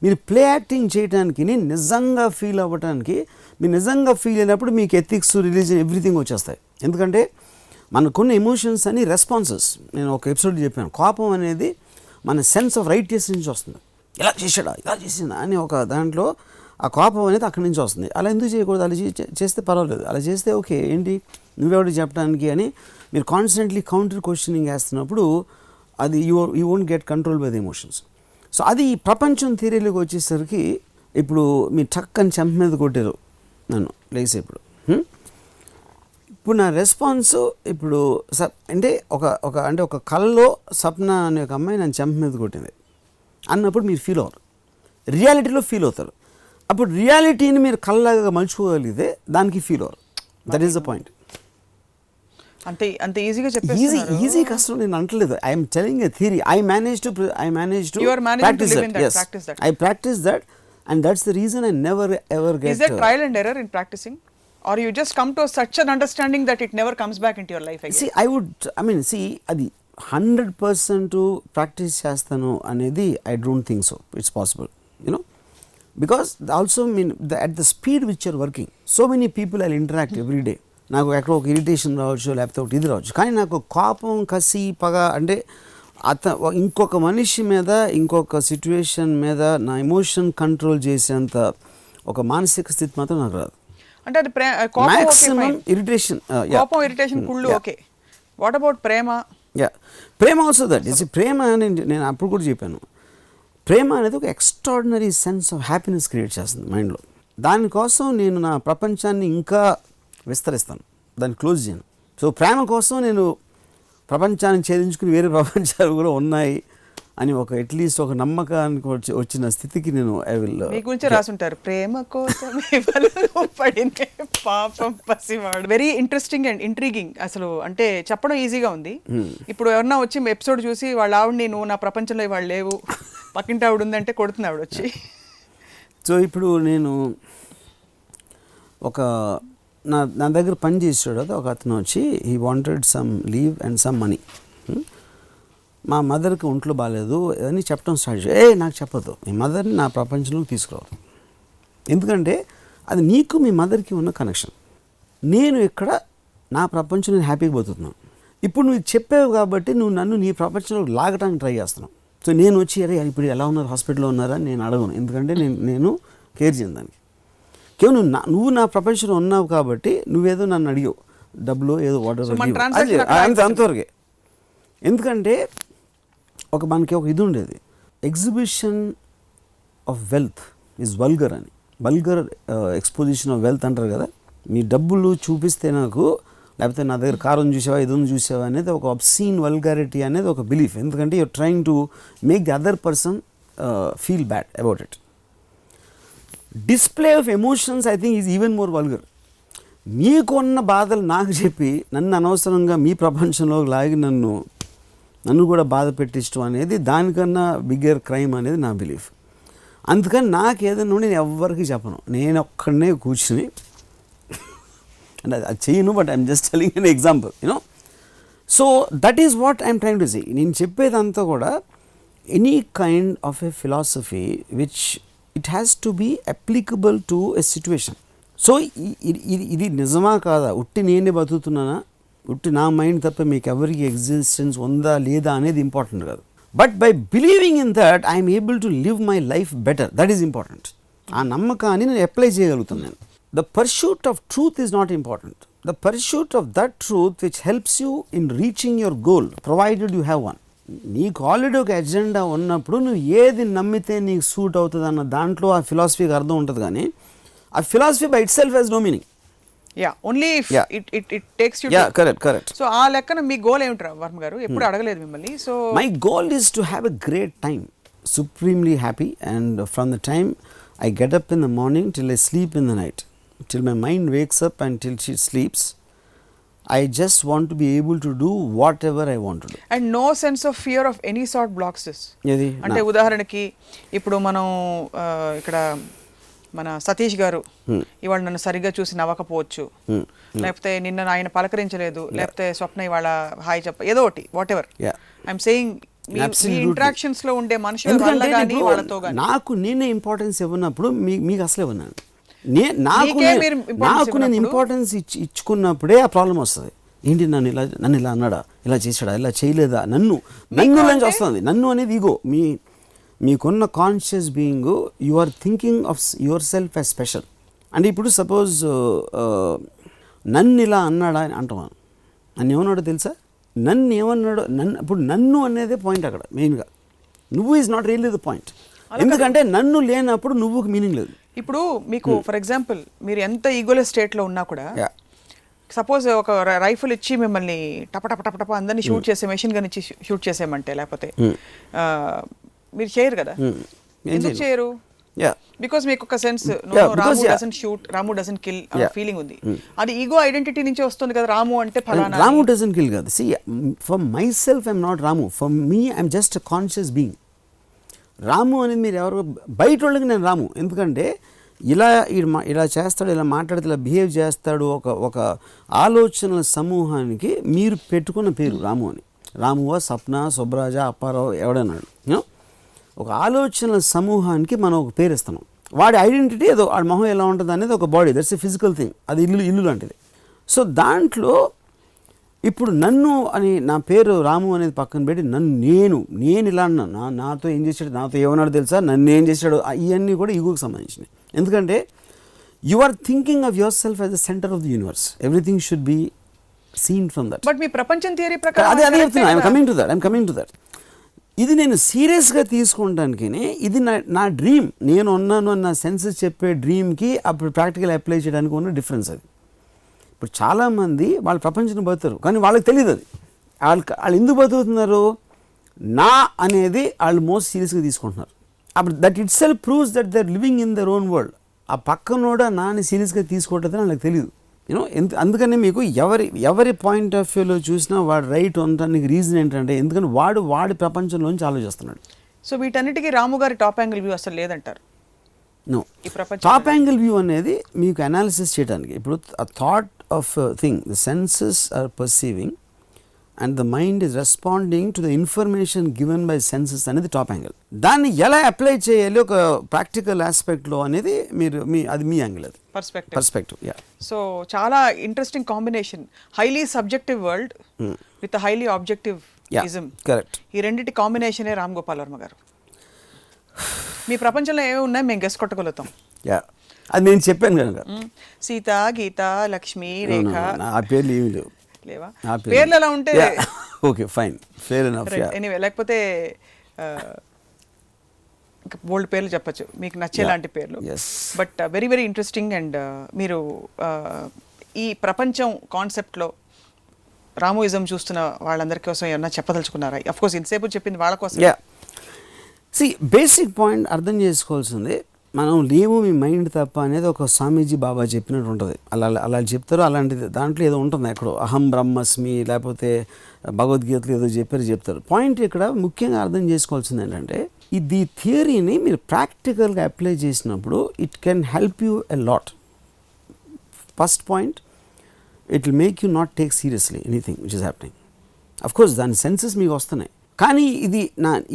మీరు ప్లే యాక్టింగ్ చేయడానికి, నిజంగా ఫీల్ అవ్వడానికి, మీరు నిజంగా ఫీల్ అయినప్పుడు మీకు ఎథిక్స్, రిలీజన్, ఎవ్రీథింగ్ వచ్చేస్తాయి. ఎందుకంటే మనకున్న ఎమోషన్స్ అని రెస్పాన్సెస్. నేను ఒక ఎపిసోడ్ చెప్పాను, కోపం అనేది మన సెన్స్ ఆఫ్ రైటియస్ నుంచి వస్తుంది. ఇలా చేసాడా, ఇలా చేసిందా అని ఒక దాంట్లో ఆ కోపం అనేది అక్కడి నుంచి వస్తుంది. అలా ఎందుకు చేయకూడదు, అలా చేస్తే పర్వాలేదు, అలా చేస్తే ఓకే, ఏంటి నువ్వెవరికి చెప్పడానికి అని మీరు కాన్స్టెంట్లీ కౌంటర్ క్వశ్చనింగ్ వేస్తున్నప్పుడు అది you won't get control by the emotions. So అది ఈ ప్రపంచం థియరీలోకి వచ్చేసరికి ఇప్పుడు మీ టక్ అని చెంప మీద కొట్టారు నన్ను లేసి ఇప్పుడు నా రెస్పాన్స్ ఇప్పుడు అంటే ఒక కళ్ళలో సప్న అనే ఒక అమ్మాయి నన్ను చెంప మీద కొట్టింది అన్నప్పుడు మీరు ఫీల్ అవ్వరు, రియాలిటీలో ఫీల్ అవుతారు. అప్పుడు రియాలిటీని మీరు కళ్ళలాగా మలుచుకోగలిగితే దానికి ఫీల్ అవ్వరు. That is the point. అంత ఈజీగా చెప్పేస్తున్నారు. ఈజీ కష్టం నేను అంటలేదు. I'm telling a theory. I manage to practice that and that's the reason I never ever get. Is there trial and error in practicing, or you just come to such an understanding that it never comes back into your life again? See, అది 100% practice చేస్తాను అనేది I don't think so. It's possible, because also at the speed which you're working, so many people I'll interact every day. నాకు ఎక్కడ ఒక irritation రావచ్చు, లేకపోతే ఒకటి ఇది రావచ్చు, కానీ నాకు కోపం, కసి, పగ అంటే ఇంకొక మనిషి మీద, ఇంకొక సిచ్యువేషన్ మీద నా ఎమోషన్ కంట్రోల్ చేసేంత ఒక మానసిక స్థితి మాత్రం నాకు రాదు. అంటే అది మాక్సిమం ఇరిటేషన్, కోపం, ఇరిటేషన్, కుళ్ళు ఓకే. వాట్ అబౌట్ ప్రేమ? ప్రేమ ఆల్సో దట్ ఈస్. ప్రేమ అని నేను అప్పుడు కూడా చెప్పాను, ప్రేమ అనేది ఒక extraordinary sense of happiness create చేస్తుంది మైండ్లో. దానికోసం నేను నా ప్రపంచాన్ని ఇంకా విస్తరిస్తాను, దాన్ని క్లోజ్ చేయను. సో ప్రేమ కోసం నేను ప్రపంచాన్ని ఛేదించుకుని వేరే ప్రపంచాలు కూడా ఉన్నాయి అని ఒక అట్లీస్ట్ ఒక నమ్మకానికి వచ్చిన స్థితికి నేను ఐ విల్. మీ గురించి రాసుంటారు, ప్రేమ కోసం పడినే పాపం పసివాడు. Very interesting and intriguing. అసలు అంటే చెప్పడం ఈజీగా ఉంది. ఇప్పుడు ఎవరన్నా వచ్చి ఎపిసోడ్ చూసి వాళ్ళ ఆవిడని, నువ్వు నా ప్రపంచంలో వాళ్ళు లేవు, పక్కింటి ఆవిడ ఉందంటే కొడుతుంది ఆవిడ వచ్చి. సో ఇప్పుడు నేను నా దగ్గర పని చేసాడు కదా ఒక అతను వచ్చి, he wanted some leave and some money. మా మదర్కి ఒంట్లో బాగాలేదు అని చెప్పడం స్టార్ట్ చేసి, నాకు చెప్పదు, మీ మదర్ని నా ప్రపంచంలోకి తీసుకురావద్దు, ఎందుకంటే అది నీకు మీ మదర్కి ఉన్న కనెక్షన్. నేను ఇక్కడ నా ప్రపంచంలో హ్యాపీగా బతుకుతున్నాను. ఇప్పుడు నువ్వు చెప్పావు కాబట్టి నువ్వు నన్ను నీ ప్రపంచంలోకి లాగడానికి ట్రై చేస్తున్నావు. సో నేను వచ్చి ఇప్పుడు ఎలా ఉన్నారు, హాస్పిటల్లో ఉన్నారా నేను అడగను, ఎందుకంటే నేను కేర్ చేయను దానికి. కేవలం నువ్వు నా ప్రపంచంలో ఉన్నావు కాబట్టి నువ్వేదో నన్ను అడిగావు, డబ్బులు ఏదో అంతవరకే. ఎందుకంటే మనకి ఒక ఇది ఉండేది, exhibition of wealth is vulgar అని, వల్గర్ ఎక్స్పోజిషన్ ఆఫ్ వెల్త్ అంటారు కదా. మీ డబ్బులు చూపిస్తే నాకు, లేకపోతే నా దగ్గర కారం చూసావా, ఇదొంది చూసావా అనేది ఒక అబ్సీన్ వల్గారిటీ అనేది ఒక బిలీఫ్. ఎందుకంటే you're trying to make the other person feel bad about it. Display of emotions I think is even more vulgar. మీకున్న బాధలు నాకు చెప్పి నన్ను అనవసరంగా మీ ప్రపంచంలో లాగి నన్ను కూడా బాధ పెట్టించడం అనేది దానికన్నా బిగ్గర్ క్రైమ్ అనేది నా బిలీఫ్. అందుకని నాకు ఏదైనా నేను ఎవ్వరికి చెప్పను, నేను ఒక్కడనే కూర్చుని అంటే అది చెయ్యను, but I'm just telling an example, so that is what I'm trying to say. నేను చెప్పేదంతా కూడా any kind of a philosophy which it has to be applicable to a situation. So ఇది నిజమా కాదా, ఉట్టి నేనే బతుకుతున్నానా, ఉట్టి నా మైండ్ తప్ప మీకు ఎవరికి ఎగ్జిస్టెన్స్ ఉందా లేదా అనేది ఇంపార్టెంట్ కాదు. But by believing in that I'm able to live my life better, that is important. ఆ నమ్మకాన్ని నేను అప్లై చేయగలుగుతున్నాను. The pursuit of truth is not important. The pursuit of that truth which helps you in reaching your goal provided you have one. నీకు already ఒక agenda ఉన్నప్పుడు నువ్వు ఏది నమ్మితే నీకు సూట్ అవుతుంది అన్న దాంట్లో ఆ ఫిలాసఫీకి అర్థం ఉంటుంది, కానీ ఆ philosophy by itself has no meaning. Only it takes you. Correct. So ఆ లెక్కన మీ గోల్ ఏమిటి వర్మ గారు? ఎప్పుడు అడగలేదు మిమ్మల్ని. So my goal is to have a great time, supremely happy, and from the time I get up in the morning till I sleep in the night, till my mind wakes up and till she sleeps, I just want to be able to do whatever I want to do. And no sense of fear of any sort blocks this. అంటే ఉదాహరణకి ఇప్పుడు మనం ఇక్కడ మన సతీష్ గారు ఇవాళ నన్ను సరిగ్గా చూసి నవ్వకపోవచ్చు, లేకపోతే నిన్న ఆయన పలకరించలేదు, లేకపోతే స్వప్న ఇవాళ హాయ్ చెప్ప ఏదో ఒకటి, what ever I'm saying, interactions లో ఉండే మనుషుల వల్ల గానీ వాళ్ళతో గానీ నాకు నేనే ఇంపార్టెన్స్ ఇవ్వనప్పుడు మీకు అసలు ఇవ్వను. నాకు నేను ఇంపార్టెన్స్ ఇచ్చుకున్నప్పుడే ఆ ప్రాబ్లం వస్తుంది. ఏంటి నన్ను ఇలా అన్నాడా, ఇలా చేశాడా, ఇలా చేయలేదా, నన్ను నుంచి వస్తుంది. నన్ను అనేది ఈగో. మీకున్న conscious being you are thinking of yourself as special. అంటే ఇప్పుడు సపోజ్ నన్ను ఇలా అన్నాడా అని అంటాను. నన్ను ఏమన్నాడో తెలుసా? నన్ను ఏమన్నాడో ఇప్పుడు నన్ను అనేదే పాయింట్ అక్కడ మెయిన్గా. నువ్వు is not really the point. ఎందుకంటే నన్ను లేనప్పుడు నువ్వుకి మీనింగ్ లేదు. ఇప్పుడు మీకు ఫర్ ఎగ్జాంపుల్ మీరు ఎంత ఈగోలెస్ స్టేట్లో ఉన్నా కూడా సపోజ్ ఒక రైఫిల్ ఇచ్చి మిమ్మల్ని టప అందరినీ షూట్ చేసే మెషిన్ గన్ ఇచ్చి షూట్ చేసేయమంటే లేకపోతే మీరు చేయరు కదా. ఎందుకు చేయరు? బికాస్ మీకు ఒక sense Ramu doesn't shoot, Ramu doesn't kill feeling ఉంది. అది ఈగో ఐడెంటిటీ నుంచి వస్తుంది కదా. రాము అంటే ఫలానా. రాము డజంట్ కిల్ కాదు. See for myself I'm not Ramu. For me I'm just a conscious being. Ramu అనేది మీరు ఎవరు బయట వాళ్ళకి నేను రాము. ఎందుకంటే ఇలా చేస్తాడు, ఇలా మాట్లాడితే, ఇలా బిహేవ్ చేస్తాడు. ఒక ఆలోచనల సమూహానికి మీరు పెట్టుకున్న పేరు రాము అని. రామువా, సప్న, సుబ్రాజ, అప్పారావు ఎవడన్నాడు. ఒక ఆలోచనల సమూహానికి మనం ఒక పేరు ఇస్తున్నాం. వాడి ఐడెంటిటీ ఏదో, వాడి మొహం ఎలా ఉంటుంది అనేది ఒక body, that's a physical thing. అది ఇల్లు లాంటిది. సో దాంట్లో ఇప్పుడు నన్ను అని నా పేరు రాము అనేది పక్కన పెట్టి నేను ఇలా అన్నాను, నాతో ఏం చేశాడు, నాతో ఏమన్నాడు తెలుసా, నన్ను ఏం చేశాడు, ఇవన్నీ కూడా ఈగోకి సంబంధించినవి. ఎందుకంటే you are thinking of yourself as the centre of the universe. Everything should be seen from that. But మీ ప్రపంచం థియరీ ప్రకారం అదే చెప్తున్నా. I'm coming to that. ఇది నేను సీరియస్గా తీసుకుంటానికి ఇది నా డ్రీమ్. నేను ఉన్నాను అన్న సెన్సెస్ చెప్పే డ్రీమ్కి అప్పుడు ప్రాక్టికల్ అప్లై చేయడానికి ఉన్న డిఫరెన్స్ అది. ఇప్పుడు చాలామంది వాళ్ళ ప్రపంచం బతుకుతారు, కానీ వాళ్ళకి తెలియదు అది. వాళ్ళు ఎందుకు బతుకుతున్నారు? నా అనేది వాళ్ళు మోస్ట్ సీరియస్గా తీసుకుంటున్నారు. అప్పుడు that itself proves that they are living in their own world. ఆ పక్కనోడ నాని సీరియస్గా తీసుకోవట్లేదని వాళ్ళకి తెలియదు. అందుకని మీకు ఎవరి పాయింట్ ఆఫ్ వ్యూలో చూసినా వాడు రైట్ ఉండడానికి రీజన్ ఏంటంటే ఎందుకంటే వాడి ప్రపంచంలోంచి ఆలోచిస్తున్నాడు. సో వీటన్నిటికీ రాము గారి టాప్ యాంగిల్ వ్యూ అసలు లేదంటారు? నో, టాప్ యాంగిల్ వ్యూ అనేది మీకు అనాలిసిస్ చేయడానికి. ఇప్పుడు thought of thing, the senses are perceiving and the mind is responding to the information given by senses అనేది టాప్ యాంగిల్. దాన్ని ఎలా అప్లై చేయాలి ఒక ప్రాక్టికల్ ఆస్పెక్ట్లో అనేది అది మీ యాంగిల్, అది పర్స్పెక్టివ్. సో చాలా interesting combination. Highly subjective world with highly objective ism. Correct. ఈ రెండింటి కాంబినేషనే రామ్ గోపాల్ వర్మ గారు. మీ ప్రపంచంలో ఏమి ఉన్నాయి మేము గెస్ కొట్టగలుగుతాం. అది నేను చెప్పాను కనుక. సీత, గీత, లక్ష్మి, రేఖ, ఆ పేర్లు ఏమి లేవు. లేవా? పేర్లు ఎలా ఉంటే okay, fine, fair enough. Anyway, లేకపోతే బోల్డ్ పేర్లు చెప్పచ్చు మీకు నచ్చేలాంటి పేర్లు. But very very interesting. And మీరు ఈ ప్రపంచం కాన్సెప్ట్లో రామోయిజం చూస్తున్న వాళ్ళందరి కోసం ఏమన్నా చెప్పదలుచుకున్నారా? అఫ్ కోర్స్ ఇంతసేపు చెప్పింది వాళ్ళ కోసం. బేసిక్ పాయింట్ అర్థం చేసుకోవాల్సింది, మనం లేవు మీ మైండ్ తప్ప అనేది ఒక స్వామీజీ బాబా చెప్పినట్టు ఉంటుంది. అలా చెప్తారు. అలాంటిది దాంట్లో ఏదో ఉంటుంది ఎక్కడో, అహం బ్రహ్మస్మి, లేకపోతే భగవద్గీతలు ఏదో చెప్తారు. పాయింట్ ఇక్కడ ముఖ్యంగా అర్థం చేసుకోవాల్సింది ఏంటంటే ఈ థియరీని మీరు ప్రాక్టికల్గా అప్లై చేసినప్పుడు it can help you a lot. First point, it will make you not take seriously anything which is happening. Of course దాని సెన్సెస్ మీకు వస్తున్నాయి, కానీ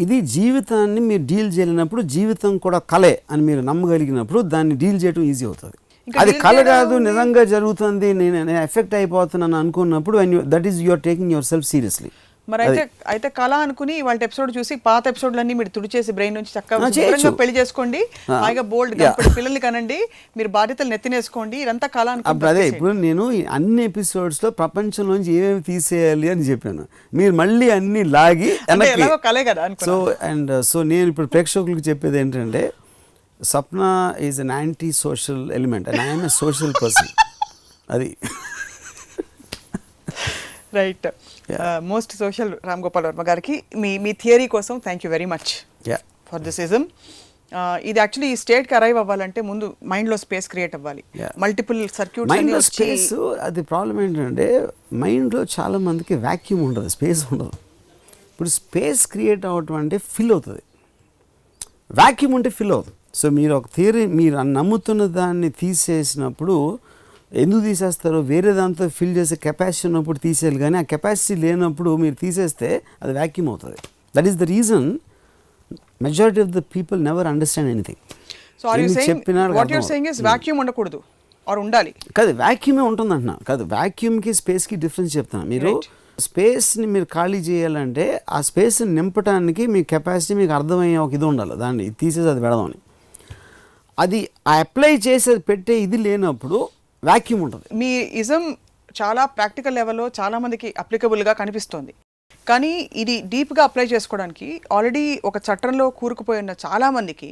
ఇది జీవితాన్ని మీరు డీల్ చేయలేనప్పుడు, జీవితం కూడా కలే అని మీరు నమ్మగలిగినప్పుడు దాన్ని డీల్ చేయడం ఈజీ అవుతుంది. అది కళ కాదు, నిజంగా జరుగుతుంది, నేను ఎఫెక్ట్ అయిపోతున్నాను అనుకున్నప్పుడు that is you're taking yourself seriously. మరి అయితే కళ అనుకుని వాళ్ళ ఎపిసోడ్ చూసి పాత ఎపిసోడ్లన్నీ మీరు తుడిచేసి బ్రెయిన్ నుంచి చక్కగా పెళ్లి చేసుకోండి, హాయిగా బోల్డ్ పిల్లల్ని కనండి, మీరు బాధ్యతలు నెత్తినేసుకోండి, ఇదంతా కళ అనుకుంటే. అదే ఇప్పుడు నేను అన్ని ఎపిసోడ్స్లో ప్రపంచంలోంచి ఏమేమి తీసేయాలి అని చెప్పాను, మీరు మళ్ళీ అన్ని లాగి కలే కదా. సో నేను ఇప్పుడు ప్రేక్షకులకు చెప్పేది ఏంటంటే, Sapna is an anti social element and I'm a social person. అది right. Most social Ram Gopal Varma గారికి మీ థియరీ కోసం thank you very much for this ism. ఇది యాక్చువల్లీ ఈ స్టేట్కి అరైవ్ అవ్వాలంటే ముందు మైండ్లో స్పేస్ క్రియేట్ అవ్వాలి, మల్టిపుల్ సర్క్యూట్స్. మైండ్లో స్పేస్, అది ప్రాబ్లం ఏంటంటే మైండ్లో చాలా మందికి వ్యాక్యూమ్ ఉండదు, స్పేస్ ఉండదు. ఇప్పుడు స్పేస్ క్రియేట్ అవ్వటం అంటే ఫిల్ అవుతుంది, వ్యాక్యూమ్ ఉంటే ఫిల్ అవుతుంది. సో మీరు ఒక థియరీ, మీరు నమ్ముతున్న దాన్ని తీసేసినప్పుడు ఎందుకు తీసేస్తారో, వేరే దాంతో ఫిల్ చేసే కెపాసిటీ ఉన్నప్పుడు తీసేయాలి, కానీ ఆ కెపాసిటీ లేనప్పుడు మీరు తీసేస్తే అది వ్యాక్యూమ్ అవుతుంది. That is the reason majority of the people never understand anything. So are you saying what you are saying is vacuum ఉండకూడదు ఆర్ ఉండాలి? కాదు, వ్యాక్యూమే ఉంటుంది అంటున్నా. కాదు, వ్యాక్యూమ్కి స్పేస్కి డిఫరెన్స్ చెప్తాను. మీరు స్పేస్ని మీరు ఖాళీ చేయాలంటే ఆ స్పేస్ని నింపడానికి మీ కెపాసిటీ మీకు అర్థమయ్యే ఒక ఇది ఉండాలి, దాన్ని తీసేసి అది పెడదామని. అది అప్లై చేసేది పెట్టే ఇది లేనప్పుడు వ్యాక్యూమ్ ఉంటుంది. మీ ఇజం చాలా ప్రాక్టికల్ లెవెల్లో చాలామందికి అప్లికబుల్గా కనిపిస్తుంది, కానీ ఇది డీప్గా అప్లై చేసుకోవడానికి ఆల్రెడీ ఒక చట్టంలో కూరుకుపోయిన చాలామందికి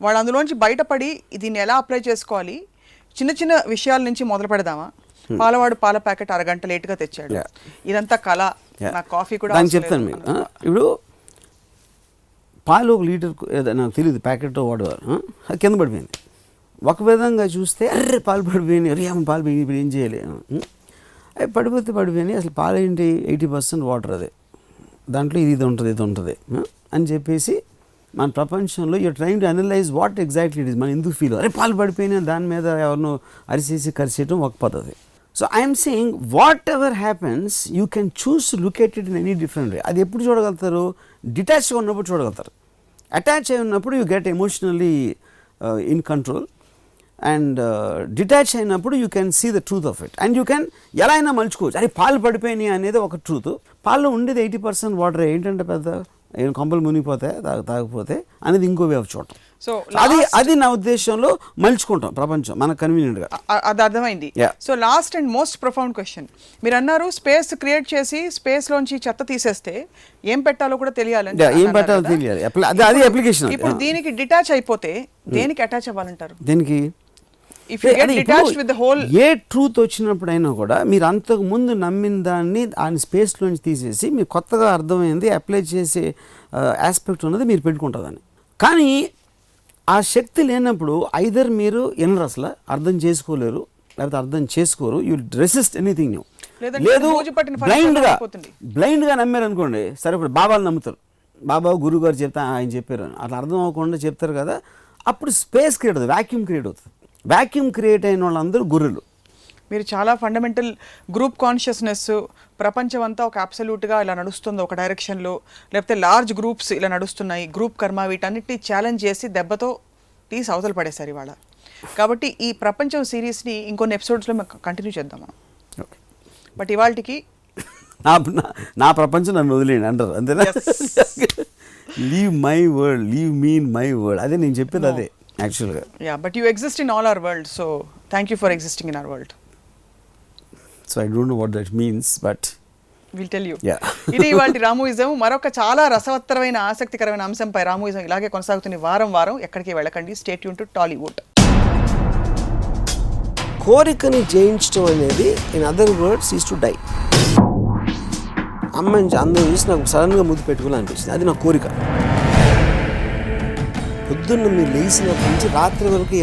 వాళ్ళు అందులోంచి బయటపడి దీన్ని ఎలా అప్లై చేసుకోవాలి, చిన్న చిన్న విషయాల నుంచి మొదలు పెడదామా? పాలవాడు పాల ప్యాకెట్ అరగంట లేట్గా తెచ్చాడు, ఇదంతా కళ, నా కాఫీ కూడా చెప్తాను మీకు. ఇప్పుడు పాలు 1 లీటర్ నాకు తెలియదు ప్యాకెట్ వాడేవారు, అది కింద పడిపోయింది. ఒక విధంగా చూస్తే అర్రే పాలు పడిపోయింది, అరే పాలు పోయింది, ఇప్పుడు ఏం చేయాలి, అవి పడిపోయినాయి. అసలు పాలు ఏంటి 80% వాటర్, అదే దాంట్లో ఇది ఉంటుంది అని చెప్పేసి మన ప్రపంచంలో you're trying to analyse what exactly it is. మనం ఎందుకు ఫీల్ అరే పాలు పడిపోయినా దాని మీద ఎవరినో అరిసేసి కరిచేయటం ఒక పద్ధతి. So I'm saying whatever happens you can choose to look at it in any different way. అది ఎప్పుడు చూడగలుగుతారు? డిటాచ్గా ఉన్నప్పుడు చూడగలుగుతారు. అటాచ్ అయి ఉన్నప్పుడు you get emotionally in control, and detach అయినప్పుడు you can see the truth of it, and you can ఎలా అయినా మలుచుకోవచ్చు. అరే పాలు పడిపోయినాయి అనేది ఒక ట్రూత్, పాల్లో ఉండేది 80% వాటర్, ఏంటంటే పెద్ద కంపలు మునిగిపోతే తాగకపోతే అనేది ఇంకో వే ఆఫ్ చూడటం. సో అది నా ఉద్దేశంలో మలుచుకుంటాం ప్రపంచం మనకు కన్వీనియంట్గా. అది అర్థమైంది. So last and most profound question, మీరు అన్నారు స్పేస్ క్రియేట్ చేసి స్పేస్లోంచి చెత్త తీసేస్తే ఏం పెట్టాలో కూడా తెలియాలి. అది అప్లికేషన్. ఇప్పుడు దీనికి డిటాచ్ అయిపోతే దేనికి అటాచ్ అవ్వాలంటారు? దీనికి ఏ ట్రూత్ వచ్చినప్పుడైనా కూడా మీరు అంతకు ముందు నమ్మిన దాన్ని ఆయన స్పేస్లోంచి తీసేసి మీరు కొత్తగా అర్థమైంది అప్లై చేసే ఆస్పెక్ట్ ఉన్నది మీరు పెట్టుకుంటుందని. కానీ ఆ శక్తి లేనప్పుడు ఐదర్ మీరు ఎన్నరు అసలు అర్థం చేసుకోలేరు, లేకపోతే అర్థం చేసుకోరు, యూ రెసిస్ట్ ఎనీథింగ్ న్యూ. లేదు బ్లైండ్గా నమ్మారు అనుకోండి, సరే ఇప్పుడు బాబాలు నమ్ముతారు, బాబా గురువు గారు చెప్తా ఆయన చెప్పారు అట్లా అర్థం అవ్వకుండా చెప్తారు కదా, అప్పుడు స్పేస్ క్రియేట్ అవుతుంది, వ్యాక్యూమ్ క్రియేట్ అవుతుంది. వ్యాక్యూమ్ క్రియేట్ అయిన వాళ్ళందరూ గుర్రెలు. మీరు చాలా ఫండమెంటల్ గ్రూప్ కాన్షియస్నెస్, ప్రపంచం అంతా ఒక అబ్సల్యూట్గా ఇలా నడుస్తుంది ఒక డైరెక్షన్లో, లేకపోతే లార్జ్ గ్రూప్స్ ఇలా నడుస్తున్నాయి, గ్రూప్ కర్మ, వీటన్నిటిని ఛాలెంజ్ చేసి దెబ్బతో తీసి అవతల పడేశారు ఇవాళ. కాబట్టి ఈ ప్రపంచం సిరీస్ని ఇంకొన్ని ఎపిసోడ్స్లో మేము కంటిన్యూ చేద్దాం మనం. ఓకే, బట్ ఇవాళకి నా ప్రపంచం నన్ను వదిలేయండి అంటారు అంతేనా? Leave my world, leave me in my world, అదే నేను చెప్పేది అదే యాక్చువల్గా. Yeah, but you exist in all our world, so thank you for existing in our world. So I don't know what that means, but will tell you. ఇది ఇవాళ రాముయిజం. మరొక చాలా రసవత్తరమైన ఆసక్తికరమైన అంశంపై రాముయిజం ఇలాగే కొనసాగుతుంది వారం. ఎక్కడికి వెళ్ళకండి, స్టే ట్యూన్ టు టాలీవుడ్. కోరికని జయించడం అనేది in other words is to die. అమ్మాయిని అందరూ చూసి నాకు సడన్గా ముద్దు పెట్టుకోవాలనిపించింది, అది నా కోరిక. పొద్దున్న మీరు లేచినప్పటి నుంచి రాత్రి వరకు